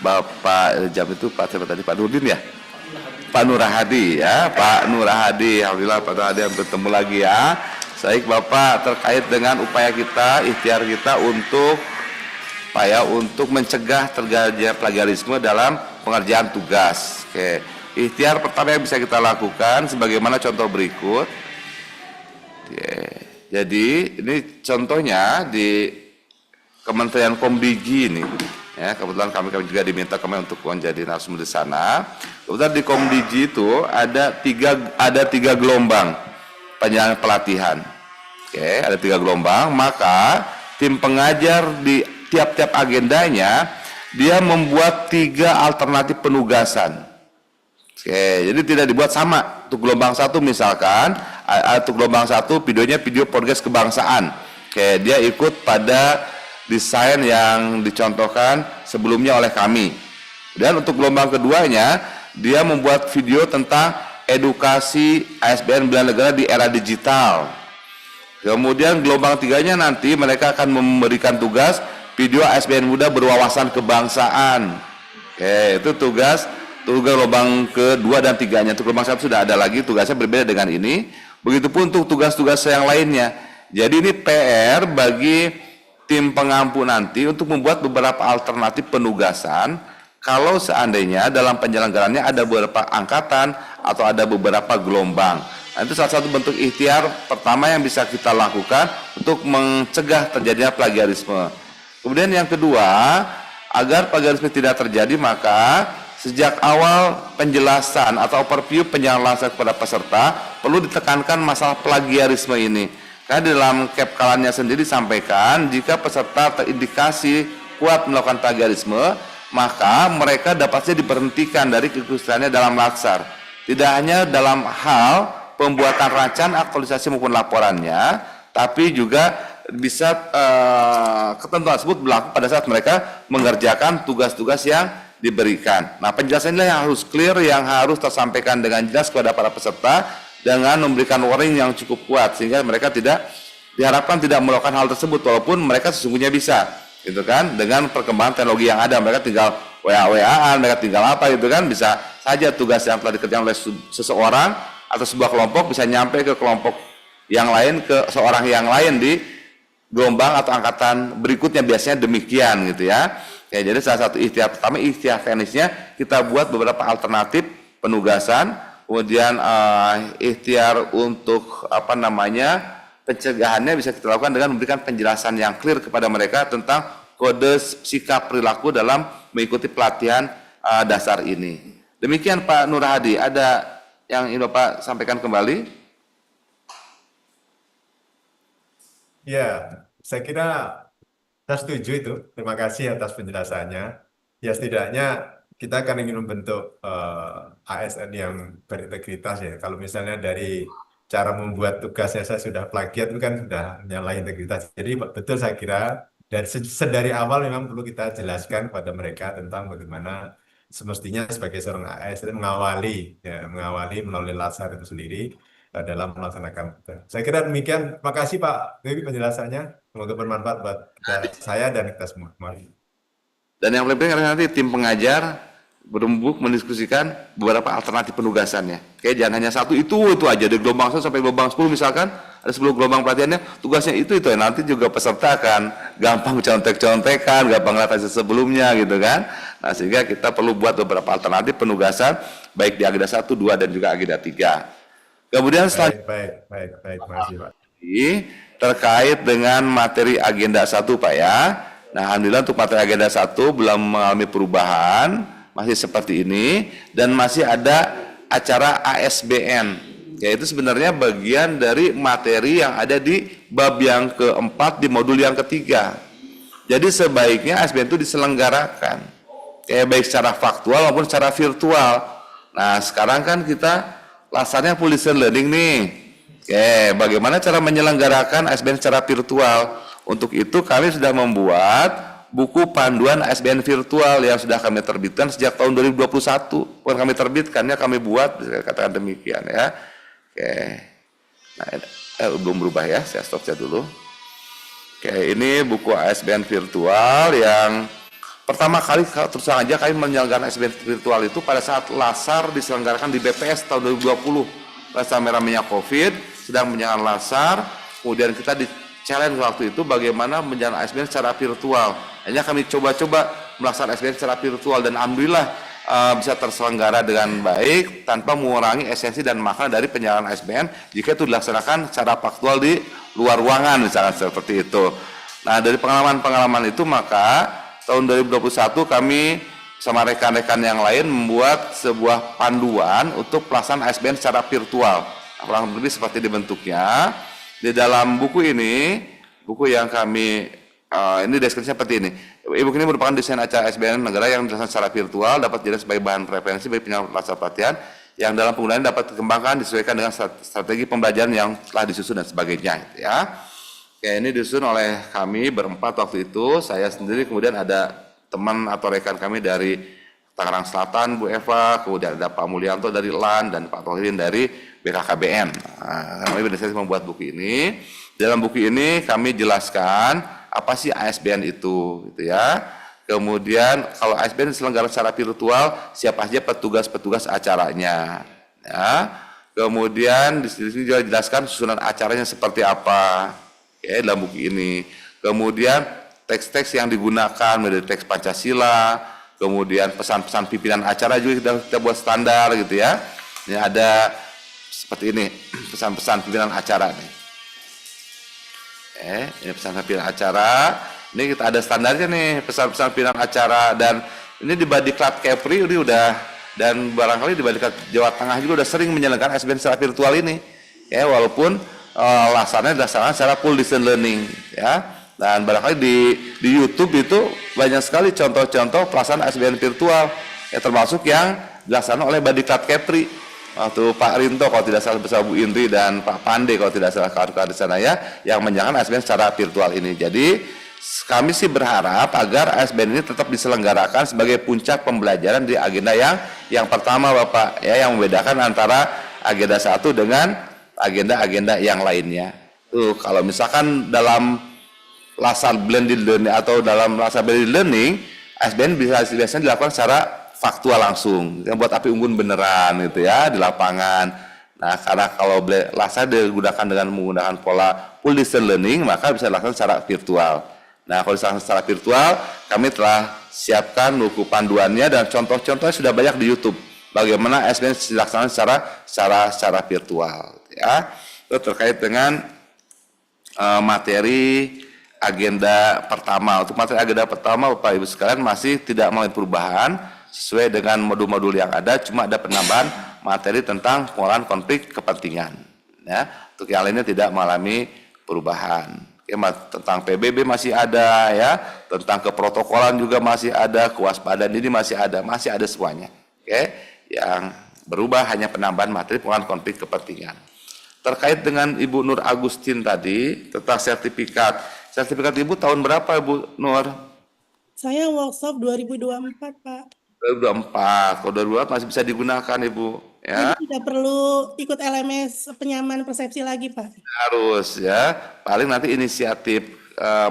Bapak jam itu Pak siapa tadi, Pak Nurdin ya? Pak Nur Hadi ya, Pak Nur Hadi. Alhamdulillah Pak Nur Hadi bertemu lagi ya. Baik Bapak, terkait dengan upaya kita, ikhtiar kita untuk mencegah terjadinya plagiarisme dalam pengerjaan tugas. Oke. Ikhtiar pertama yang bisa kita lakukan sebagaimana contoh berikut. Jadi ini contohnya di Kementerian Komdigi ini, ya kebetulan kami juga diminta kami untuk menjadi narasumber di sana. Kebetulan di Komdigi itu ada tiga gelombang penyelenggaraan pelatihan. Oke, ada 3 gelombang. Maka tim pengajar di tiap-tiap agendanya dia membuat 3 alternatif penugasan. Oke, jadi tidak dibuat sama. Untuk gelombang 1 misalkan, untuk gelombang 1 videonya video podcast kebangsaan. Oke, dia ikut pada desain yang dicontohkan sebelumnya oleh kami. Dan untuk gelombang keduanya, dia membuat video tentang edukasi ASBN bela negara di era digital. Kemudian gelombang 3-nya nanti mereka akan memberikan tugas video ASBN muda berwawasan kebangsaan. Oke, itu tugas gelombang kedua dan 3-nya. Untuk gelombang 1 sudah ada lagi, tugasnya berbeda dengan ini. Begitupun untuk tugas-tugas yang lainnya. Jadi ini PR bagi tim pengampu nanti untuk membuat beberapa alternatif penugasan kalau seandainya dalam penyelenggaraannya ada beberapa angkatan atau ada beberapa gelombang. Nah, itu salah satu bentuk ikhtiar pertama yang bisa kita lakukan untuk mencegah terjadinya plagiarisme. Kemudian yang kedua, agar plagiarisme tidak terjadi, maka sejak awal penjelasan atau overview penjelasan kepada peserta perlu ditekankan masalah plagiarisme ini. Karena di dalam CAPKALAN-nya sendiri disampaikan jika peserta terindikasi kuat melakukan plagiarisme, maka mereka dapatnya diberhentikan dari keikutsertaannya dalam latsar. Tidak hanya dalam hal pembuatan rancangan aktualisasi maupun laporannya, tapi juga bisa ketentuan tersebut berlaku pada saat mereka mengerjakan tugas-tugas yang diberikan. Nah, penjelasan ini yang harus clear, yang harus tersampaikan dengan jelas kepada para peserta dengan memberikan warning yang cukup kuat sehingga mereka diharapkan tidak melakukan hal tersebut walaupun mereka sesungguhnya bisa, gitu kan? Dengan perkembangan teknologi yang ada, mereka tinggal WA-WA-an, mereka tinggal apa gitu kan, bisa saja tugas yang telah dikerjakan oleh seseorang atau sebuah kelompok bisa nyampe ke kelompok yang lain, ke seorang yang lain di gelombang atau angkatan berikutnya, biasanya demikian gitu ya. Ya, jadi salah satu ikhtiar pertama, ikhtiar teknisnya kita buat beberapa alternatif penugasan, kemudian ikhtiar untuk pencegahannya bisa kita lakukan dengan memberikan penjelasan yang clear kepada mereka tentang kode sikap perilaku dalam mengikuti pelatihan dasar ini. Demikian Pak Nur Hadi, ada yang ingin Bapak sampaikan kembali?
Ya, saya kira saya setuju itu. Terima kasih atas penjelasannya. Ya setidaknya kita akan ingin membentuk ASN yang berintegritas ya. Kalau misalnya dari cara membuat tugasnya saya sudah plagiat, itu kan sudah menyalahi integritas. Jadi betul saya kira dari awal memang perlu kita jelaskan kepada mereka tentang bagaimana semestinya sebagai seorang ASN mengawali melalui latsar itu sendiri dalam melaksanakan. Saya kira demikian. Terima kasih Pak Dewi penjelasannya. Semoga bermanfaat buat saya dan kita semua. Mari.
Dan yang paling penting adalah nanti tim pengajar berembuk mendiskusikan beberapa alternatif penugasannya. Oke, jangan hanya satu itu aja dari gelombang 1 sampai gelombang 10 misalkan, ada 10 gelombang pelatihannya, tugasnya itu ya. Nanti juga peserta akan gampang contek-contekan, gampang lihat hasil sebelumnya gitu kan. Nah, sehingga kita perlu buat beberapa alternatif penugasan baik di agenda 1, 2 dan juga agenda 3. Kemudian
Baik. Terima kasih Pak.
Terkait dengan materi agenda 1 Pak ya. Nah, alhamdulillah untuk materi agenda 1 belum mengalami perubahan, masih seperti ini, dan masih ada acara ASBN, yaitu sebenarnya bagian dari materi yang ada di bab yang keempat di modul yang ketiga. Jadi sebaiknya ASBN itu diselenggarakan, baik secara faktual maupun secara virtual. Nah, sekarang kan kita laksananya full distance learning nih. Bagaimana cara menyelenggarakan ASBN secara virtual? Untuk itu kami sudah membuat buku panduan ASBN virtual yang sudah kami terbitkan sejak tahun 2021. Bukan kami terbitkannya, kami buat, katakan demikian ya. Nah, belum berubah ya, saya stop saja dulu. Ini buku ASBN virtual yang pertama kali terus saja kami menyelenggarakan ASBN virtual itu pada saat latsar diselenggarakan di BPS tahun 2020. Pada rame-ramenya COVID, sedang menjalankan latsar, kemudian kita di-challenge waktu itu bagaimana menjalankan ASBN secara virtual. Hanya kami coba-coba melaksanakan ASBN secara virtual dan alhamdulillah bisa terselenggara dengan baik tanpa mengurangi esensi dan makna dari penyelenggaraan ASBN jika itu dilaksanakan secara faktual di luar ruangan misalkan seperti itu. Nah, dari pengalaman-pengalaman itu maka tahun 2021 kami sama rekan-rekan yang lain membuat sebuah panduan untuk pelaksanaan ASBN secara virtual. Kurang lebih seperti dibentuknya. Di dalam buku ini, buku yang kami ini deskripsinya seperti ini. E-book ini merupakan desain acara ASBN negara yang dilaksanakan secara virtual, dapat dijadikan sebagai bahan referensi bagi penyelenggaraan pelatihan yang dalam penggunaannya dapat dikembangkan disesuaikan dengan strategi pembelajaran yang telah disusun dan sebagainya. Gitu ya. Oke, ini disusun oleh kami berempat waktu itu. Saya sendiri, kemudian ada teman atau rekan kami dari Tangerang Selatan, Bu Eva, kemudian ada Pak Mulyanto dari LAN dan Pak Tohirin dari BKKBN. Nah, kami berdiskusi membuat buku ini. Dalam buku ini kami jelaskan apa sih ASBN itu, gitu ya. Kemudian kalau ASBN diselenggarakan secara virtual, siapa saja petugas-petugas acaranya. Ya. Kemudian di sini juga dijelaskan susunan acaranya seperti apa, ya, dalam buku ini. Kemudian teks-teks yang digunakan dari teks Pancasila, kemudian pesan-pesan pimpinan acara juga kita buat standar, gitu ya. Ini ada seperti ini pesan-pesan pimpinan acara nih. Ini pesan pimpinan acara. Ini kita ada standarnya nih, pesan-pesan pimpinan acara, dan ini di Badiklat Kepri ini udah, dan barangkali di Badiklat Jawa Tengah juga udah sering menyelenggarakan ASBN secara virtual ini. Ya, walaupun laksananya dilaksanakan secara full distance learning, ya. Dan barangkali di YouTube itu banyak sekali contoh-contoh pelaksanaan ASBN virtual, ya, termasuk yang dilaksanakan oleh Badiklat Kepri. Waktu Pak Rinto kalau tidak salah bersama Bu Indri dan Pak Pande kalau tidak salah kawan-kawan di sana ya, yang menjalankan ASBN secara virtual ini. Jadi kami sih berharap agar ASBN ini tetap diselenggarakan sebagai puncak pembelajaran di agenda yang pertama, Bapak, ya, yang membedakan antara agenda satu dengan agenda-agenda yang lainnya. Tuh, kalau misalkan dalam laksana blended learning atau dalam laksana blended learning, ASBN biasanya dilakukan secara faktual langsung, yang buat api unggun beneran gitu ya di lapangan. Nah, karena kalau laksana digunakan dengan menggunakan pola full distance learning, maka bisa dilakukan secara virtual. Nah, kalau dilakukan secara virtual, kami telah siapkan buku panduannya dan contoh-contohnya sudah banyak di YouTube. Bagaimana ASBN dilaksanakan secara virtual, ya. Itu terkait dengan materi agenda pertama. Untuk materi agenda pertama, Bapak Ibu sekalian, masih tidak mengalami perubahan sesuai dengan modul-modul yang ada, cuma ada penambahan materi tentang pengolahan konflik kepentingan. Ya, untuk yang lainnya tidak mengalami perubahan. Oke, tentang PBB masih ada, ya, tentang keprotokolan juga masih ada, kewaspadaan ini masih ada semuanya. Oke, yang berubah hanya penambahan materi pengolahan konflik kepentingan. Terkait dengan Ibu Nur Agustin tadi tentang sertifikat Ibu tahun berapa, Ibu Nur?
Saya workshop 2024, Pak.
2024, kalau 2024 masih bisa digunakan, Ibu. Ya.
Jadi tidak perlu ikut LMS penyamaan persepsi lagi, Pak.
Harus, ya. Paling nanti inisiatif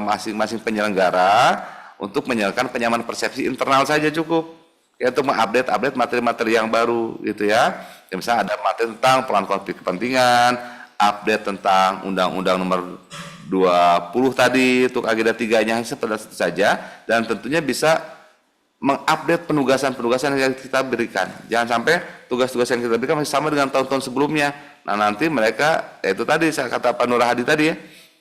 masing-masing penyelenggara untuk menyelenggarakan penyamaan persepsi internal saja cukup. Yaitu mengupdate materi-materi yang baru, gitu ya. Ya, misalnya ada materi tentang peran konflik kepentingan, update tentang Undang-Undang Nomor 20 tadi untuk agenda 3-nya seperti itu saja, dan tentunya bisa mengupdate penugasan-penugasan yang kita berikan. Jangan sampai tugas-tugas yang kita berikan masih sama dengan tahun-tahun sebelumnya. Nah, nanti mereka, itu tadi saya kata Pak Nur Hadi tadi ya,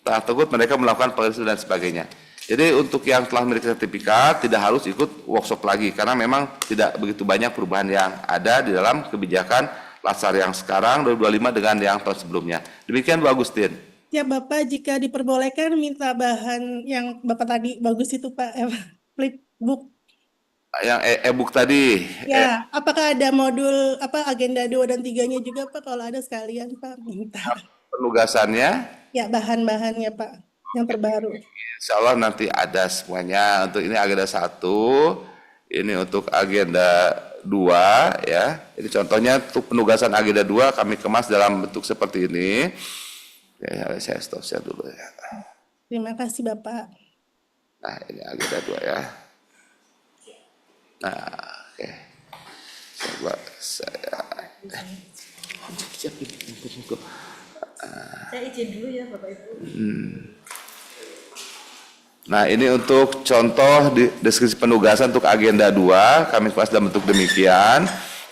takut mereka melakukan penelitian dan sebagainya. Jadi untuk yang telah memiliki sertifikat tidak harus ikut workshop lagi, karena memang tidak begitu banyak perubahan yang ada di dalam kebijakan Latsar yang sekarang 2025 dengan yang tahun sebelumnya. Demikian Bu Agustin.
Ya, Bapak, jika diperbolehkan minta bahan yang Bapak tadi bagus itu, Pak, flipbook.
Yang e-book tadi.
Ya, apakah ada modul agenda 2 dan 3-nya juga, Pak? Kalau ada sekalian, Pak, minta.
Penugasannya?
Ya, bahan-bahannya, Pak, yang terbaru.
Insya Allah nanti ada semuanya. Untuk ini agenda 1, ini untuk agenda 2, ya. Ini contohnya untuk penugasan agenda 2 kami kemas dalam bentuk seperti ini. Ya, saya stop share dulu ya.
Terima kasih, Bapak.
Nah, ini agenda 2 ya. Nah, oke. Coba saya
izin dulu ya, Bapak Ibu.
Nah, ini untuk contoh deskripsi penugasan untuk agenda 2, kami kemas dalam bentuk demikian.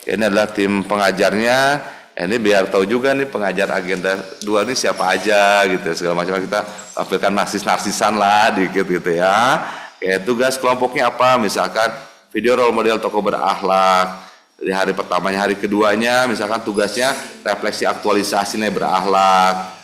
Ini adalah tim pengajarnya, Ini biar tahu juga nih pengajar agenda 2 ini siapa aja gitu, segala macam kita tampilkan narsis-narsisan lah dikit gitu ya. Kayak tugas kelompoknya apa, misalkan video role model tokoh berakhlak. Di hari pertamanya, hari keduanya misalkan tugasnya refleksi aktualisasi nilai berakhlak.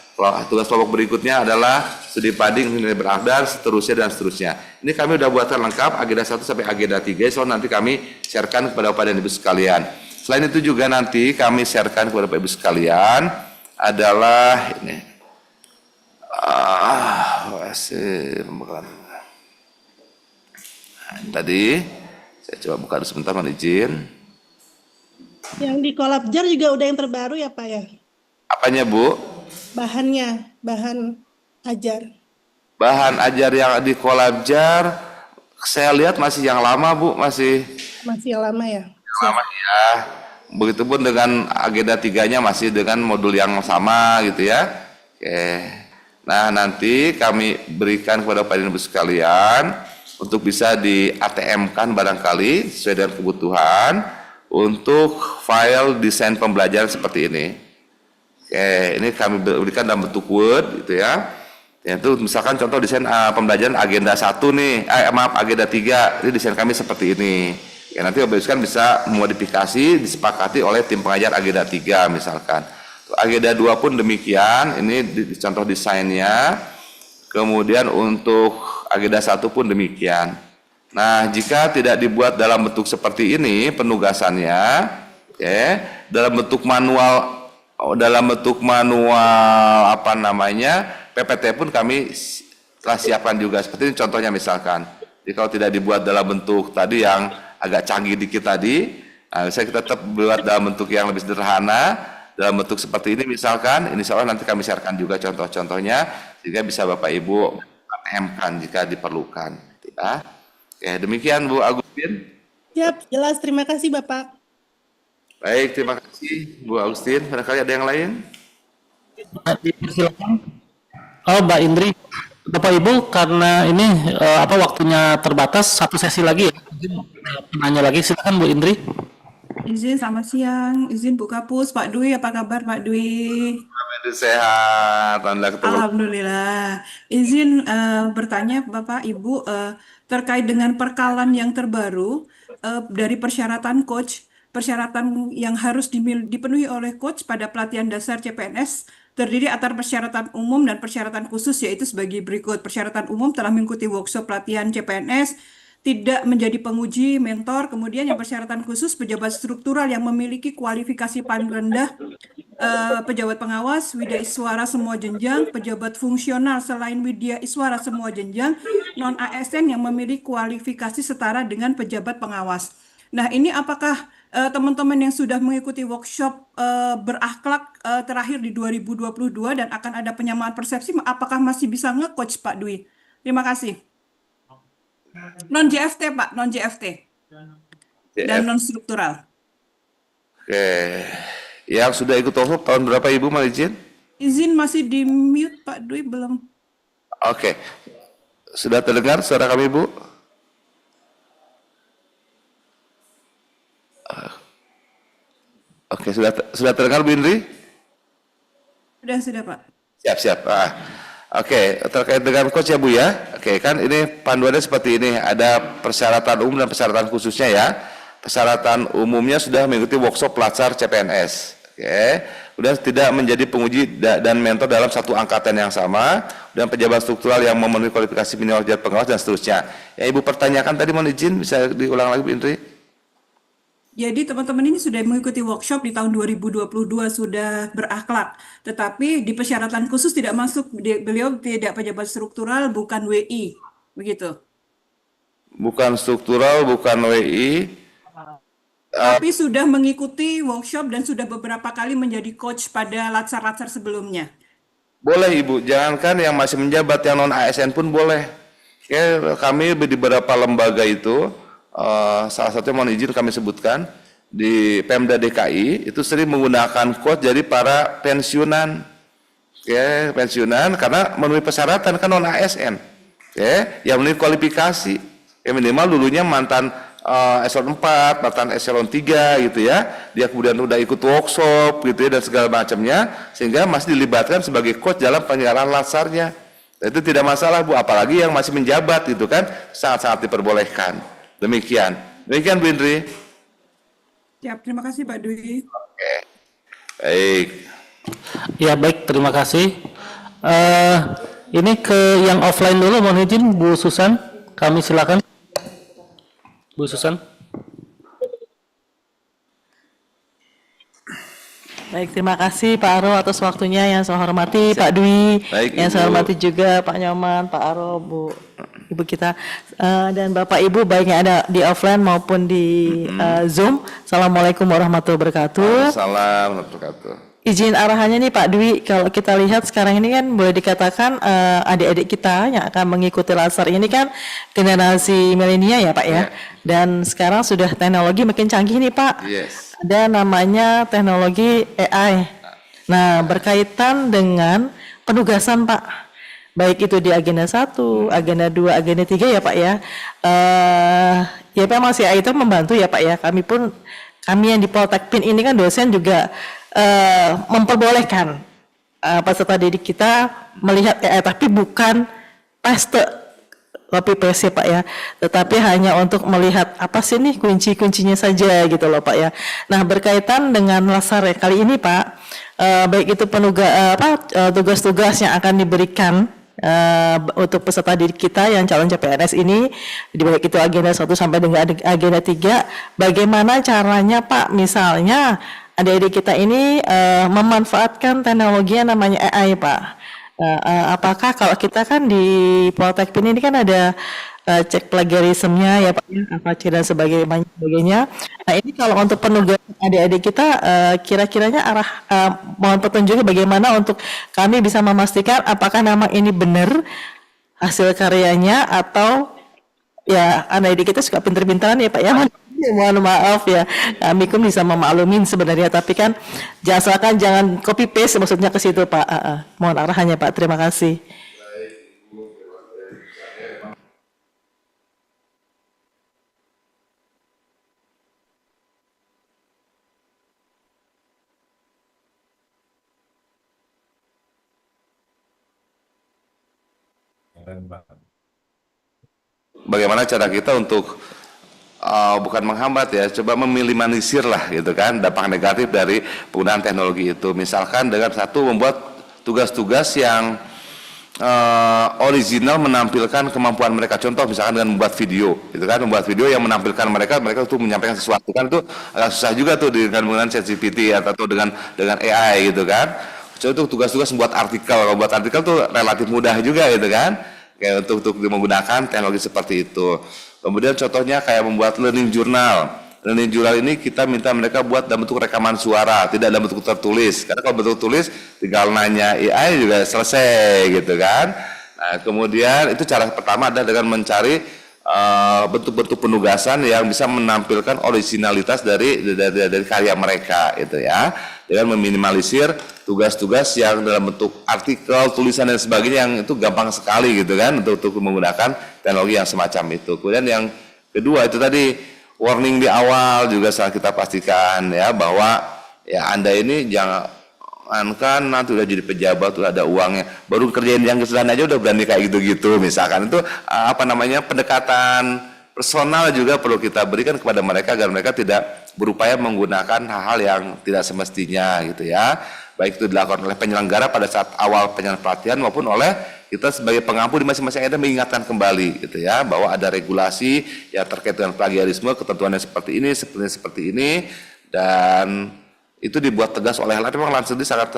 Tugas kelompok berikutnya adalah studi banding nilai berakhlak dan seterusnya. Ini kami udah buatkan lengkap agenda 1 sampai agenda 3, so nanti kami sharekan kepada Bapak dan Ibu sekalian. Selain itu juga nanti kami sharekan kepada Bapak Ibu sekalian adalah ini. Tadi saya coba buka dulu sebentar, mohon izin.
Yang di Kolabjar juga udah yang terbaru ya Pak ya?
Apanya Bu?
Bahannya, bahan ajar.
Bahan ajar yang di Kolabjar, saya lihat masih yang lama Bu, masih
Masih lama ya?
lama ya. Begitupun dengan agenda 3-nya masih dengan modul yang sama gitu ya. Oke. Nah, nanti kami berikan kepada Bapak dan Ibu sekalian untuk bisa di ATM-kan barangkali sesuai dengan kebutuhan untuk file desain pembelajaran seperti ini. Oke, ini kami berikan dalam bentuk Word gitu ya. Yaitu misalkan contoh desain pembelajaran agenda 1 nih, agenda 3, ini desain kami seperti ini. Ya, nanti Bapak Ibu bisa memodifikasi, disepakati oleh tim pengajar agenda 3 misalkan. Agenda 2 pun demikian, ini contoh desainnya. Kemudian untuk agenda 1 pun demikian. Nah, jika tidak dibuat dalam bentuk seperti ini penugasannya, dalam bentuk manual apa namanya PPT pun kami telah siapkan juga. Seperti ini contohnya misalkan. Jadi kalau tidak dibuat dalam bentuk tadi yang agak canggih dikit tadi, saya kita tetap buat dalam bentuk yang lebih sederhana, dalam bentuk seperti ini misalkan. Ini insya Allah nanti kami sharekan juga contoh-contohnya sehingga bisa Bapak Ibu ATM-kan jika diperlukan. Ya. Oke, demikian Bu Agustin.
Siap, jelas. Terima kasih Bapak.
Baik, terima kasih Bu Agustin. Barangkali ada yang lain?
Silakan. Oh, Mbak Indri, Bapak Ibu, karena ini waktunya terbatas, satu sesi lagi ya. Nanya lagi, silakan Bu Indri.
Izin selamat siang, izin Bu Kapus, Pak Dwi, apa kabar Pak Dwi?
Sehat, Anda ketemu.
Alhamdulillah. Izin bertanya Bapak Ibu terkait dengan perkalan yang terbaru dari persyaratan coach, persyaratan yang harus dipenuhi oleh coach pada pelatihan dasar CPNS terdiri atas persyaratan umum dan persyaratan khusus, yaitu sebagai berikut. Persyaratan umum telah mengikuti workshop pelatihan CPNS, tidak menjadi penguji mentor. Kemudian yang persyaratan khusus, pejabat struktural yang memiliki kualifikasi paling rendah, pejabat pengawas, widya iswara semua jenjang, pejabat fungsional selain widya iswara semua jenjang, non-ASN yang memiliki kualifikasi setara dengan pejabat pengawas. Nah, ini apakah teman-teman yang sudah mengikuti workshop berakhlak terakhir di 2022 dan akan ada penyamaan persepsi, apakah masih bisa nge-coach Pak Dwi? Terima kasih. Non-JFT Pak, non-JFT dan non-struktural.
Oke, yang sudah ikut workshop tahun berapa Ibu, mohon izin?
Izin masih di mute Pak Dwi, belum.
Oke, sudah terdengar suara kami Bu? Oke, sudah terdengar Bu Indri?
Sudah Pak.
Siap. Oke, terkait dengan coach ya Bu ya. Oke, kan ini panduannya seperti ini. Ada persyaratan umum dan persyaratan khususnya ya. Persyaratan umumnya sudah mengikuti workshop pelajar CPNS. Oke, udah tidak menjadi penguji dan mentor dalam satu angkatan yang sama, dan pejabat struktural yang memenuhi kualifikasi minimal pejabat pengawas dan seterusnya. Yang Ibu pertanyakan tadi, mohon izin bisa diulang lagi Bu Indri?
Jadi teman-teman ini sudah mengikuti workshop di tahun 2022, sudah berakhlak. Tetapi di persyaratan khusus tidak masuk, beliau tidak pejabat struktural, bukan WI. Begitu.
Bukan struktural, bukan WI.
Tapi sudah mengikuti workshop dan sudah beberapa kali menjadi coach pada latsar-latsar sebelumnya.
Boleh Ibu, jangankan yang masih menjabat, yang non-ASN pun boleh. Oke, kami di beberapa lembaga itu, salah satunya mohon izin kami sebutkan, di Pemda DKI itu sering menggunakan coach dari para pensiunan. Oke, pensiunan karena memenuhi persyaratan kan non-ASN. Oke, yang memenuhi kualifikasi. Ya, minimal dulunya mantan eselon 4, mantan eselon 3 gitu ya. Dia kemudian udah ikut workshop gitu ya dan segala macamnya, sehingga masih dilibatkan sebagai coach dalam penyelenggaraan lasarnya. Itu tidak masalah Bu, apalagi yang masih menjabat gitu kan, sangat-sangat diperbolehkan. Demikian Bu Indri.
Siap, terima kasih Pak Dwi.
Oke. Baik.
Ya baik, terima kasih. Ini ke yang offline dulu, mohon izin Bu Susan, kami silakan. Bu Susan.
Baik, terima kasih Pak Aro atas waktunya. Yang saya hormati Pak Dwi,
Baik,
yang saya
Ibu.
hormati juga Pak Nyoman, Pak Aro, Bu Ibu kita, dan Bapak Ibu baik yang ada di offline maupun di Zoom. Assalamualaikum warahmatullahi wabarakatuh.
Assalamualaikum warahmatullahi wabarakatuh.
Izin arahannya nih Pak Dwi, kalau kita lihat sekarang ini kan boleh dikatakan adik-adik kita yang akan mengikuti laser ini kan generasi milenial ya Pak ya. Dan sekarang sudah teknologi makin canggih nih Pak.
Yes.
Ada namanya teknologi AI. Nah, berkaitan dengan penugasan Pak. Baik itu di agenda 1, agenda 2, agenda 3 ya Pak ya. Ya Pak, masih AI itu membantu ya Pak ya. Kami yang di Poltekpin ini kan dosen juga memperbolehkan peserta didik kita melihat AI, tapi bukan paste copy paste ya Pak ya, tetapi hanya untuk melihat apa sih nih kunci-kuncinya saja gitu loh Pak ya. Nah, berkaitan dengan laser kali ini Pak, baik itu tugas-tugas yang akan diberikan untuk peserta didik kita yang calon CPNS ini, baik itu agenda 1 sampai dengan agenda 3, bagaimana caranya Pak, misalnya adik-adik kita ini memanfaatkan teknologi yang namanya AI Pak. Apakah kalau kita kan di Poltekpin ini kan ada cek plagiarismenya ya Pak, apa dan sebagainya. Nah ini kalau untuk penugasan adik-adik kita, kira-kiranya mohon petunjuknya bagaimana untuk kami bisa memastikan apakah memang ini benar hasil karyanya atau ya adik-adik kita suka pinter-pinteran ya Pak ya. Mohon maaf ya, kami pun bisa memaklumin sebenarnya, tapi kan jangan copy paste maksudnya ke situ Pak. Mohon arahannya Pak, terima kasih.
Bagaimana cara kita untuk bukan menghambat ya, coba meminimalisir lah gitu kan dampak negatif dari penggunaan teknologi itu. Misalkan dengan satu, membuat tugas-tugas yang original menampilkan kemampuan mereka. Contoh misalkan dengan membuat video gitu kan, membuat video yang menampilkan mereka untuk menyampaikan sesuatu kan, itu agak susah juga tuh dengan menggunakan ChatGPT atau dengan AI gitu kan. Coba itu tugas-tugas membuat artikel. Kalau buat artikel tuh relatif mudah juga gitu kan, kayak untuk menggunakan teknologi seperti itu. Kemudian contohnya kayak membuat learning journal. Learning journal ini kita minta mereka buat dalam bentuk rekaman suara, tidak dalam bentuk tertulis. Karena kalau bentuk tulis tinggal nanya AI juga selesai gitu kan. Nah, kemudian itu cara pertama adalah dengan mencari bentuk-bentuk penugasan yang bisa menampilkan originalitas dari karya mereka itu ya. Dengan meminimalisir tugas-tugas yang dalam bentuk artikel, tulisan dan sebagainya yang itu gampang sekali gitu kan untuk menggunakan teknologi yang semacam itu. Kemudian yang kedua itu tadi warning di awal juga kita pastikan ya, bahwa ya Anda ini jangankan nanti udah jadi pejabat, udah ada uangnya, baru kerjain yang kesalahan aja udah berani kayak gitu-gitu. Misalkan itu pendekatan personal juga perlu kita berikan kepada mereka agar mereka tidak berupaya menggunakan hal-hal yang tidak semestinya gitu ya. Baik itu dilakukan oleh penyelenggara pada saat awal penyelenggaraan pelatihan maupun oleh kita sebagai pengampu di masing-masing ada mengingatkan kembali gitu ya, bahwa ada regulasi yang terkait dengan plagiarisme, ketentuannya seperti ini dan itu dibuat tegas oleh LAN. Memang LAN sendiri sangat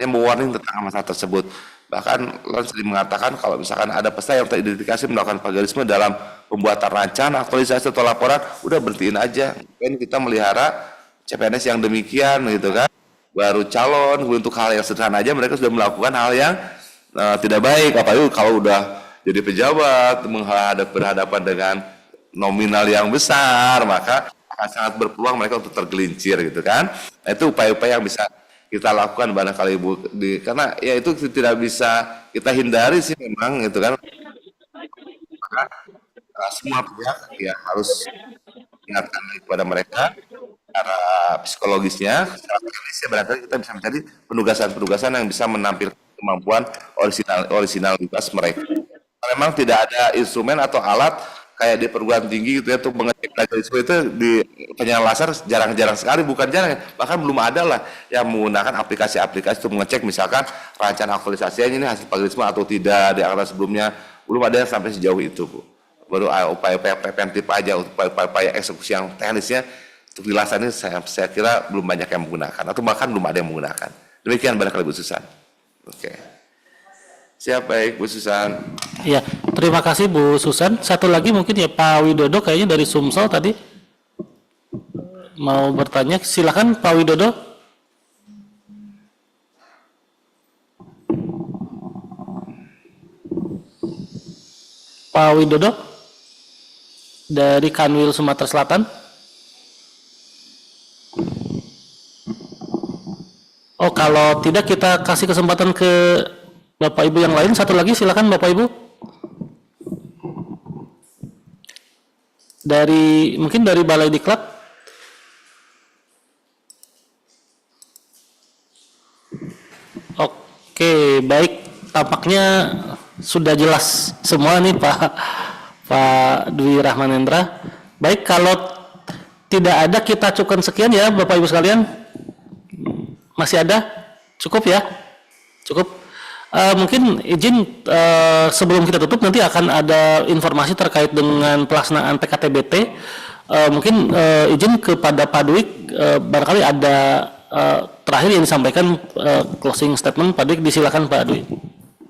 mewarning tentang masalah tersebut. Bahkan LAN sendiri mengatakan kalau misalkan ada peserta yang teridentifikasi melakukan plagiarisme dalam pembuatan rancangan, aktualisasi atau laporan, udah berhentiin aja. Kan kita melihara CPNS yang demikian gitu kan. Baru calon untuk hal yang sederhana aja mereka sudah melakukan hal yang tidak baik. Apalagi kalau udah jadi pejabat berhadapan dengan nominal yang besar, maka akan sangat berpeluang mereka untuk tergelincir gitu kan. Nah, itu upaya-upaya yang bisa kita lakukan barangkali Bu, karena ya itu tidak bisa kita hindari sih memang gitu kan. Maka semua pihak yang harus ingatkan kepada mereka secara psikologisnya, secara teknisnya barangkali kita bisa mencari penugasan-penugasan yang bisa menampilkan kemampuan originalitas mereka. Memang tidak ada instrumen atau alat kayak di perguruan tinggi gitu ya untuk mengecek plagiarisme itu di penyandang laser jarang-jarang sekali, bukan jarang, bahkan belum ada lah yang menggunakan aplikasi-aplikasi untuk mengecek misalkan rancangan aktualisasinya ini hasil plagiarisme atau tidak di angkatan sebelumnya, belum ada yang sampai sejauh itu, Bu. Baru upaya-upaya preventif aja, upaya eksekusi yang teknisnya untuk dilaksanakan saya kira belum banyak yang menggunakan atau bahkan belum ada yang menggunakan. Demikian barangkali Bu Susan. Oke. Siap, baik Bu Susan.
Ya, terima kasih Bu Susan. Satu lagi mungkin ya Pak Widodo kayaknya dari Sumsel tadi mau bertanya. Silakan Pak Widodo. Pak Widodo dari Kanwil Sumatera Selatan. Oh, kalau tidak kita kasih kesempatan ke Bapak Ibu yang lain. Satu lagi silakan Bapak Ibu. Mungkin dari Balai Diklat. Oke, baik. Tampaknya sudah jelas semua nih Pak Dwi Rahmanendra. Baik, kalau tidak ada kita cukupkan sekian ya Bapak Ibu sekalian. Masih ada? Cukup ya? Cukup. Mungkin izin sebelum kita tutup nanti akan ada informasi terkait dengan pelaksanaan PKTBT. Mungkin izin kepada Pak Dwi, barangkali ada terakhir yang disampaikan closing statement. Pak Dwi, disilakan Pak Dwi.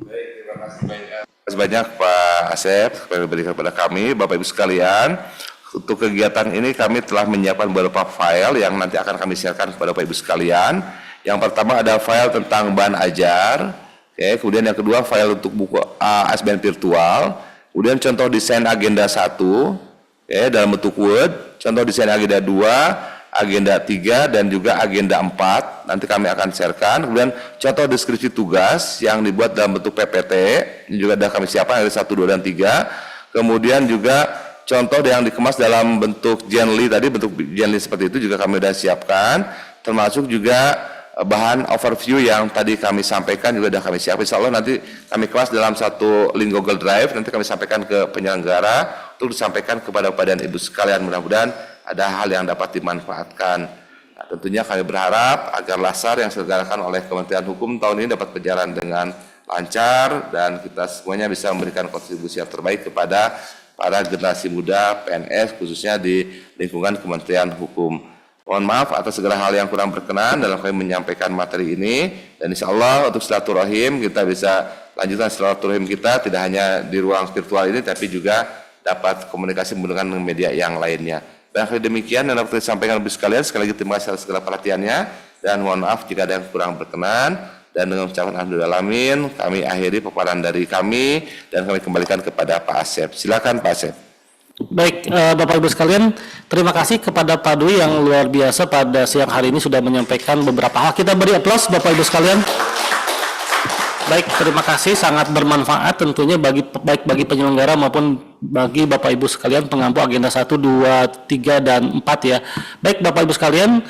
Baik, terima kasih banyak Pak Asep yang diberikan kepada kami, Bapak Ibu sekalian. Untuk kegiatan ini kami telah menyiapkan beberapa file yang nanti akan kami sharekan kepada Bapak Ibu sekalian. Yang pertama ada file tentang bahan ajar, kemudian yang kedua file untuk buku ASBN virtual, kemudian contoh desain agenda 1 dalam bentuk Word, contoh desain agenda 2, agenda 3, dan juga agenda 4, nanti kami akan sharekan. Kemudian contoh deskripsi tugas yang dibuat dalam bentuk PPT, ini juga sudah kami siapkan dari 1, 2, dan 3. Kemudian juga contoh yang dikemas dalam bentuk Genly tadi, bentuk Genly seperti itu juga kami sudah siapkan, termasuk juga bahan overview yang tadi kami sampaikan juga sudah kami siapkan. Insya Allah nanti kami kemas dalam satu link Google Drive, nanti kami sampaikan ke penyelenggara untuk disampaikan kepada Bapak dan Ibu sekalian. Mudah-mudahan ada hal yang dapat dimanfaatkan. Nah, tentunya kami berharap agar LASAR yang diselenggarakan oleh Kementerian Hukum tahun ini dapat berjalan dengan lancar dan kita semuanya bisa memberikan kontribusi yang terbaik kepada para generasi muda PNS khususnya di lingkungan Kementerian Hukum. Mohon maaf atas segala hal yang kurang berkenan dalam kami menyampaikan materi ini, dan insya Allah untuk silaturahim kita bisa lanjutkan silaturahim kita tidak hanya di ruang virtual ini tapi juga dapat komunikasi dengan media yang lainnya. Barangkali demikian yang dapat disampaikan Ibu sekalian. Sekali lagi terima kasih atas segala perhatiannya dan mohon maaf jika ada yang kurang berkenan, dan dengan ucapan alhamdulillahalamin kami akhiri paparan dari kami dan kami kembalikan kepada Pak Asep. Silakan Pak Asep.
Baik, Bapak Ibu sekalian, terima kasih kepada Pak Dwi yang luar biasa pada siang hari ini sudah menyampaikan beberapa hal. Kita beri aplaus Bapak Ibu sekalian. Baik, terima kasih, sangat bermanfaat tentunya baik bagi penyelenggara maupun bagi Bapak Ibu sekalian pengampu agenda 1, 2, 3, dan 4 ya. Baik Bapak Ibu sekalian,